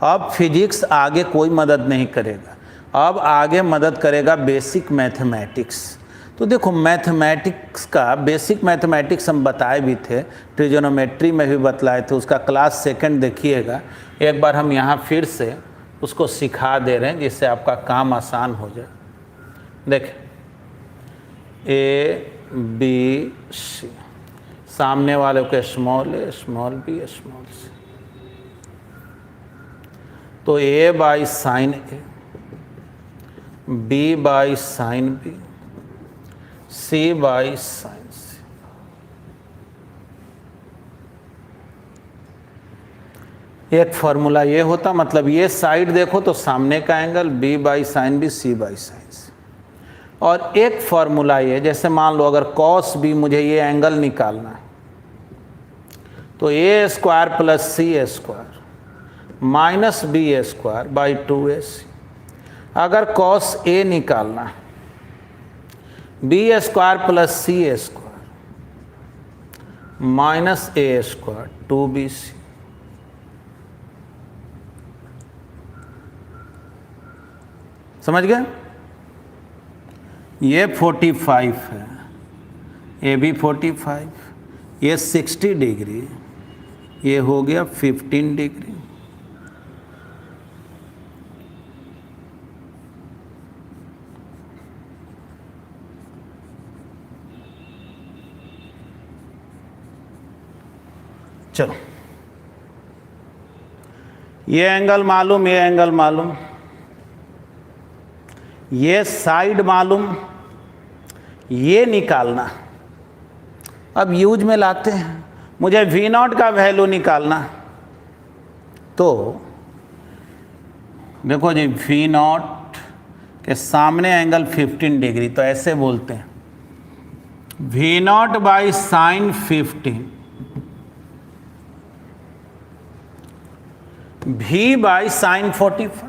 Speaker 1: अब फिजिक्स आगे कोई मदद नहीं करेगा, अब आगे मदद करेगा बेसिक मैथमेटिक्स। तो देखो, मैथमेटिक्स का बेसिक मैथमेटिक्स हम बताए भी थे, ट्रिगोनोमेट्री में भी बतलाए थे, उसका क्लास 2 देखिएगा। एक बार हम यहाँ फिर से उसको सिखा दे रहे हैं जिससे आपका काम आसान हो जाए। देखें, A B C, सामने वाले को small a small b small c, तो A by sine a, B by sine b, C by sine c. एक फॉर्मूला ये होता, मतलब ये साइड देखो तो सामने का angle B by sine b, C by sine c. और एक फॉर्मूला ये, जैसे मान लो अगर कॉस बी मुझे ये एंगल निकालना है, तो A square plus C square minus B square by 2AC। अगर कॉस A निकालना है, बी स्क्वायर प्लस सी स्क्वायर माइनस ए स्क्वायर 2bc। समझ गए? ये 45 है, ये भी 45, ये 60 डिग्री, ये हो गया 15 डिग्री। चलो, ये एंगल मालूम, ये एंगल मालूम, ये साइड मालूम, ये निकालना। अब यूज में लाते हैं, मुझे V0 का वैल्यू निकालना। तो देखो जी, V0 के सामने एंगल 15 डिग्री, तो ऐसे बोलते हैं V0 by sine 15 V by sign 45।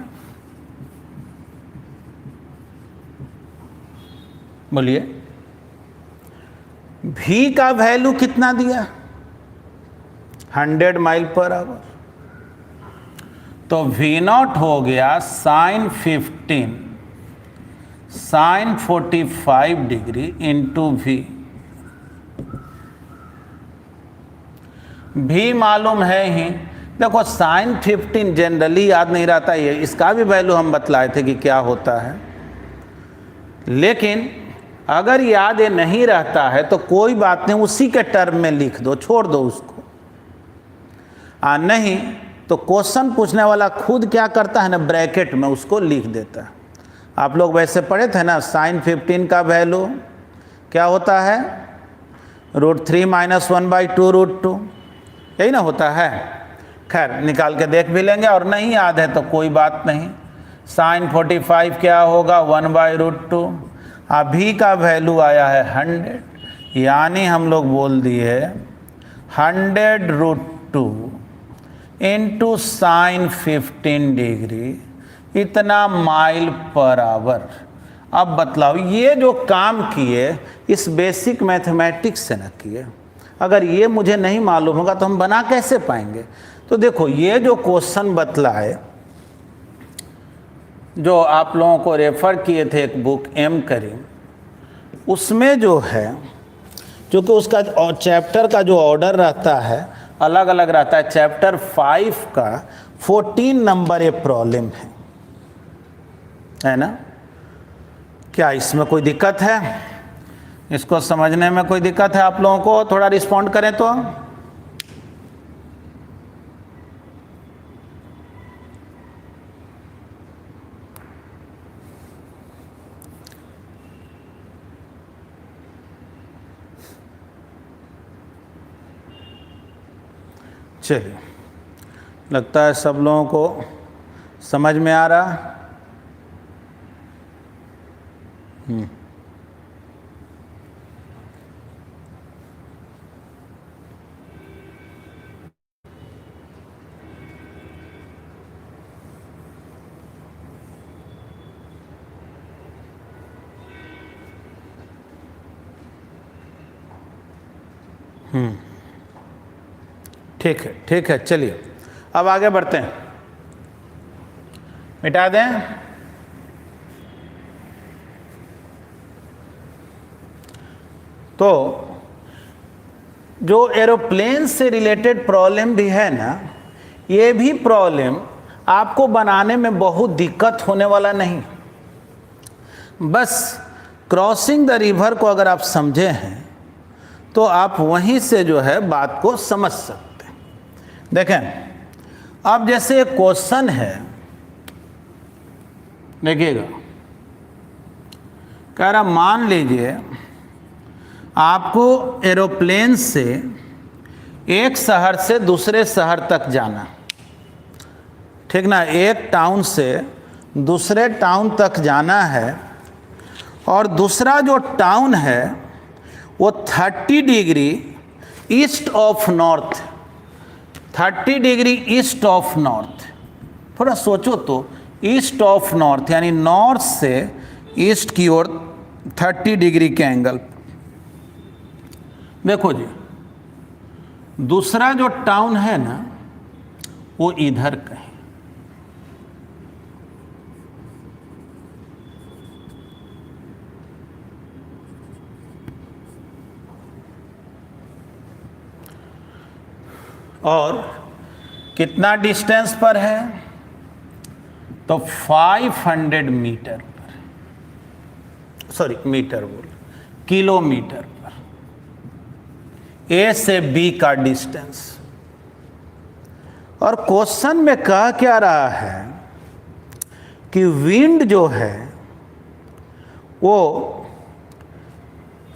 Speaker 1: बोलिए, V का वैल्यू कितना दिया? 100 माइल पर आवर। तो V0 हो गया sine 15 sine 45 degree into V। V मालूम है ही। देखो, साइन 15 जनरली याद नहीं रहता है, इसका भी वैल्यू हम बतलाए थे कि क्या होता है। लेकिन अगर याद ये नहीं रहता है तो कोई बात नहीं, उसी के टर्म में लिख दो, छोड़ दो उसको। नहीं तो क्वेश्चन पूछने वाला खुद क्या करता है ना, ब्रैकेट में उसको लिख देता है। आप लोग वैसे पढ़े थे ना, साइन 15 का वैल्यू क्या होता है? √3 - 1/2√2, यही ना होता है। खैर, निकाल के देख भी लेंगे, और नहीं याद है तो कोई बात नहीं। साइन 45 क्या होगा? 1/√2। अभी का वैल्यू आया है 100, यानी हम लोग बोल दिए 100√2 इंटू साइन 15 डिग्री, इतना माइल पर आवर। अब बतलाओ, ये जो काम किए इस बेसिक मैथमेटिक्स से न किए। अगर ये मुझे नहीं मालूम होगा तो हम बना कैसे पाएंगे? तो देखो, ये जो क्वेश्चन बतलाए, जो आप लोगों को रेफर किए थे एक बुक एम करीम, उसमें जो है, क्योंकि उसका चैप्टर का जो ऑर्डर रहता है अलग अलग रहता है। चैप्टर 5 का 14 नंबर ये प्रॉब्लम है ना? क्या इसमें कोई दिक्कत है? इसको समझने में कोई दिक्कत है आप लोगों को? थोड़ा रिस्पॉन्ड करें तो। चलिए, लगता है सब लोगों को समझ में आ रहा। ठीक है, ठीक है। चलिए, अब आगे बढ़ते हैं। मिटा दें। तो जो एरोप्लेन से रिलेटेड प्रॉब्लम भी है ना, ये भी प्रॉब्लम आपको बनाने में बहुत दिक्कत होने वाला नहीं। बस क्रॉसिंग द रिवर को अगर आप समझे हैं तो आप वहीं से जो है बात को समझ सकते हैं। देखें, अब जैसे एक क्वेश्चन है, देखिएगा, कह रहा मान लीजिए आपको एरोप्लेन से एक शहर से दूसरे शहर तक जाना, ठीक ना? एक टाउन से दूसरे टाउन तक जाना है, और दूसरा जो टाउन है वो 30 degree east of north, 30 degree east of north. थोड़ा सोचो तो, ईस्ट ऑफ नॉर्थ यानी नॉर्थ से ईस्ट की ओर 30 डिग्री के एंगल। देखो जी, दूसरा जो टाउन है ना वो इधर का है, और कितना डिस्टेंस पर है, तो 500 मीटर पर, सॉरी मीटर बोल, किलोमीटर पर ए से बी का डिस्टेंस। और क्वेश्चन में कह क्या रहा है कि विंड जो है वो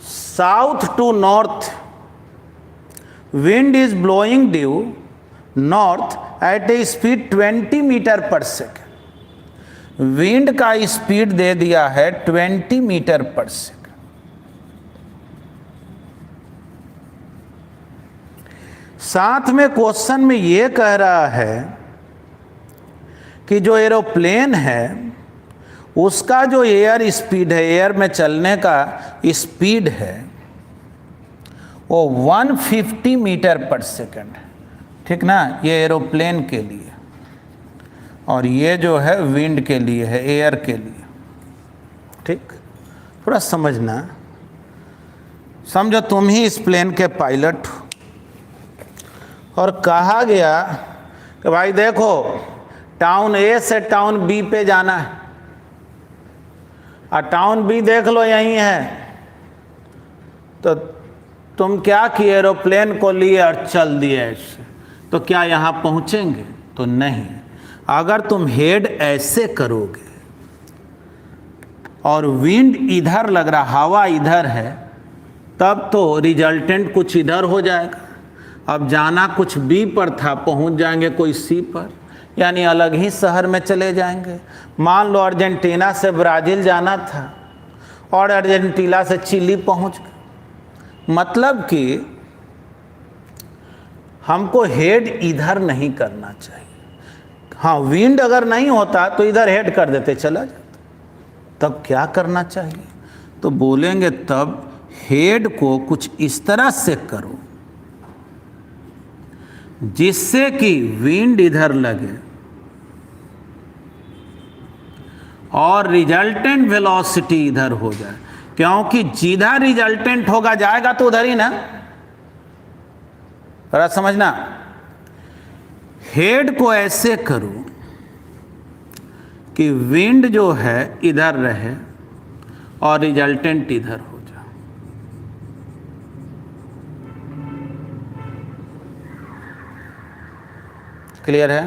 Speaker 1: south to north, wind is blowing due north at a speed 20 metre per second. Wind का स्पीड दे दिया है 20 मीटर पर सेकेंड। साथ में क्वेश्चन में ये कह रहा है कि जो एरोप्लेन है उसका जो एयर स्पीड है, एयर में चलने का स्पीड है वो 150 मीटर पर सेकेंड है, ठीक ना, ये एरोप्लेन के लिए, और ये जो है विंड के लिए है, एयर के लिए। ठीक, थोड़ा समझना, समझो तुम ही इस प्लेन के पायलट हो और कहा गया कि भाई देखो टाउन ए से टाउन बी पे जाना है, और टाउन बी देख लो यहीं है, तो तुम क्या किए, एरोप्लेन को लिए और चल दिए ऐसे, तो क्या यहाँ पहुँचेंगे? तो नहीं। अगर तुम हेड ऐसे करोगे और विंड इधर लग रहा, हवा इधर है, तब तो रिजल्टेंट कुछ इधर हो जाएगा। अब जाना कुछ बी पर था, पहुंच जाएंगे कोई सी पर, यानी अलग ही शहर में चले जाएंगे। मान लो अर्जेंटीना से ब्राज़ील जाना था और अर्जेंटीना से चिली पहुंच गए। मतलब कि हमको हेड इधर नहीं करना चाहिए। हाँ, विंड अगर नहीं होता तो इधर हेड कर देते, चला जाता। तब क्या करना चाहिए? तो बोलेंगे तब हेड को कुछ इस तरह से करो जिससे कि विंड इधर लगे और रिजल्टेंट वेलोसिटी इधर हो जाए, क्योंकि जिधर रिजल्टेंट होगा जाएगा तो उधर ही ना। जरा समझना, हेड को ऐसे करो कि विंड जो है इधर रहे और रिजल्टेंट इधर हो जाए। क्लियर है?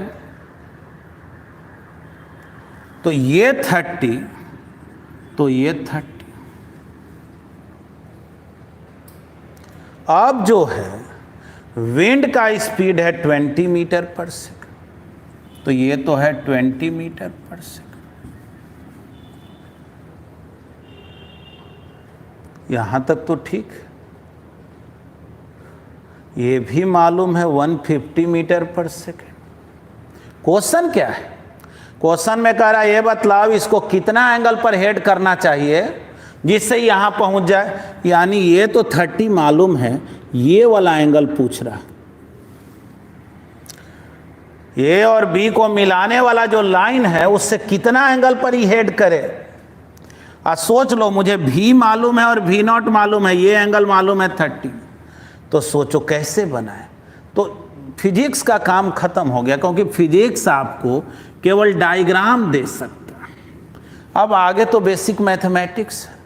Speaker 1: तो ये 30, तो ये 30। अब जो है विंड का स्पीड है 20 मीटर पर सेकंड, तो ये तो है 20 मीटर पर सेकंड। यहां तक तो ठीक है। ये भी मालूम है 150 मीटर पर सेकंड। क्वेश्चन क्या है? क्वेश्चन में कह रहा है ये बतलाओ इसको कितना एंगल पर हेड करना चाहिए जिससे यहां पहुंच जाए। यानी ये तो 30 मालूम है, ये वाला एंगल पूछ रहा। ए और बी को मिलाने वाला जो लाइन है उससे कितना एंगल पर ही हेड करे। सोच लो, मुझे भी मालूम है और भी नॉट मालूम है, ये एंगल मालूम है 30, तो सोचो कैसे बनाए। तो फिजिक्स का काम खत्म हो गया, क्योंकि फिजिक्स आपको केवल डायग्राम दे सकता है। अब आगे तो बेसिक मैथमेटिक्स है,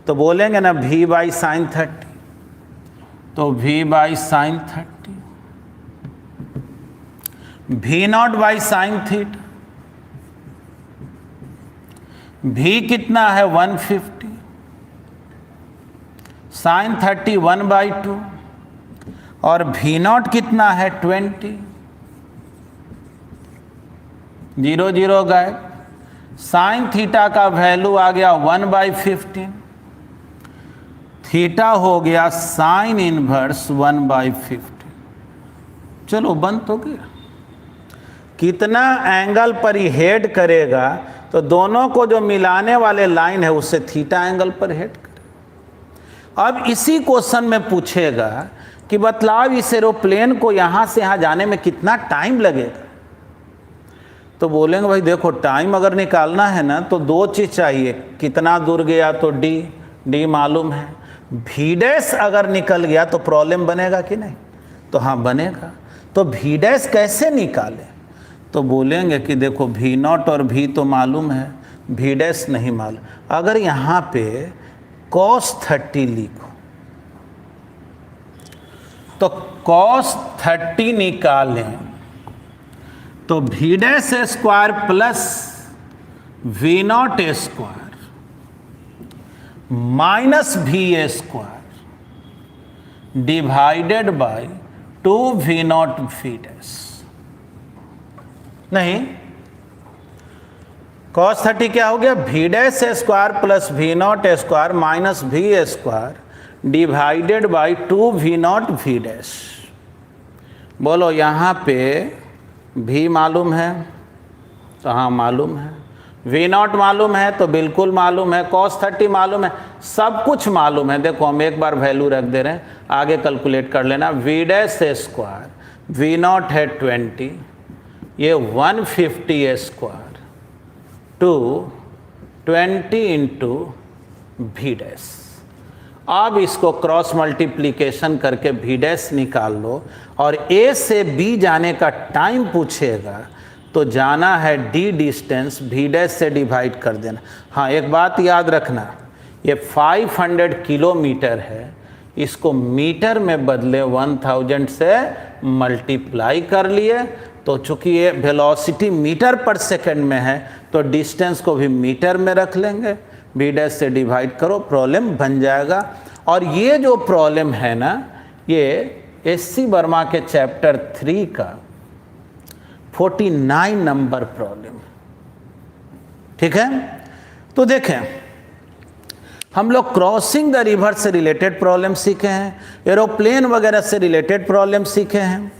Speaker 1: तो बोलेंगे ना v बाई साइन 30, तो v by sign 30, v naught by sine theta, v कितना है 150, साइन 30 1/2, और v नॉट कितना है 20, 0 0 गए। साइन थीटा का वैल्यू आ गया 1/15, थीटा हो गया साइन इनवर्स 1/15। चलो बंद हो गया। कितना एंगल पर ही हेड करेगा, तो दोनों को जो मिलाने वाले लाइन है उससे थीटा एंगल पर हेड करे। अब इसी क्वेश्चन में पूछेगा कि बतलाओ इस एरोप्लेन को यहाँ से यहाँ जाने में कितना टाइम लगेगा। तो बोलेंगे भाई देखो टाइम अगर निकालना है ना तो दो चीज़ चाहिए, कितना दूर गया तो डी मालूम है, भी डैश अगर निकल गया तो प्रॉब्लम बनेगा कि नहीं, तो हाँ बनेगा। तो भी डैश कैसे निकालें, तो बोलेंगे कि देखो भी नॉट और भी तो मालूम है, भी डैश नहीं मालूम। अगर यहाँ पे cos 30 लिखो तो cos 30 निकालें तो v dash square plus v naught square minus v square divided by 2 v naught v dash. नहीं, cos 30 क्या हो गया, v dash square plus v naught square minus v square divided by 2 v naught v dash. बोलो यहाँ पे भी मालूम है तो हाँ मालूम है, वी नॉट मालूम है तो बिल्कुल मालूम है, cos 30 मालूम है, सब कुछ मालूम है। देखो हम एक बार वैल्यू रख दे रहे हैं, आगे कैलकुलेट कर लेना। V dash square, v naught है 20, ये 150 स्क्वायर टू 20 इंटू भी डैश। अब इसको क्रॉस मल्टीप्लिकेशन करके भी डैश निकाल लो और ए से बी जाने का टाइम पूछेगा तो जाना है डी डिस्टेंस, भी डैश से डिवाइड कर देना। हाँ एक बात याद रखना, ये 500 किलोमीटर है, इसको मीटर में बदले 1000 से मल्टीप्लाई कर लिए तो चूंकि ये वेलोसिटी मीटर पर सेकंड में है तो डिस्टेंस को भी मीटर में रख लेंगे, भी डैश से डिवाइड करो, प्रॉब्लम बन जाएगा। और ये जो प्रॉब्लम है ना, ये एससी वर्मा के चैप्टर 3 का 49 नंबर प्रॉब्लम, ठीक है। तो देखें हम लोग क्रॉसिंग द रिवर से रिलेटेड प्रॉब्लम सीखे हैं, एरोप्लेन वगैरह से रिलेटेड प्रॉब्लम सीखे हैं।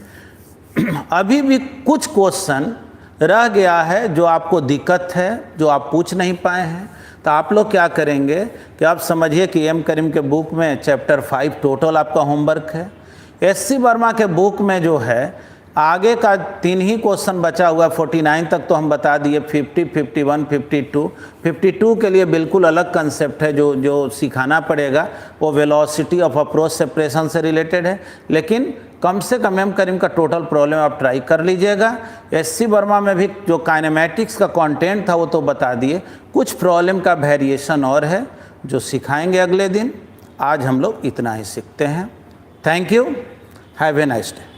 Speaker 1: अभी भी कुछ क्वेश्चन रह गया है जो आपको दिक्कत है, जो आप पूछ नहीं पाए हैं। तो आप लोग क्या करेंगे कि आप समझिए कि एम करीम के बुक में चैप्टर 5 टोटल आपका होमवर्क है। एससी वर्मा के बुक में जो है आगे का 3 ही क्वेश्चन बचा हुआ है, 49 तक तो हम बता दिए, 50, 51, 52। 52 के लिए बिल्कुल अलग कंसेप्ट है, जो सिखाना पड़ेगा वो वेलोसिटी ऑफ अप्रोच सेपरेशन से रिलेटेड है। लेकिन कम से कम एम करीम का टोटल प्रॉब्लम आप ट्राई कर लीजिएगा। एससी वर्मा में भी जो काइनेमेटिक्स का कंटेंट था वो तो बता दिए, कुछ प्रॉब्लम का वेरिएशन और है जो सिखाएंगे अगले दिन। आज हम लोग इतना ही सीखते हैं। Thank you, have a nice day.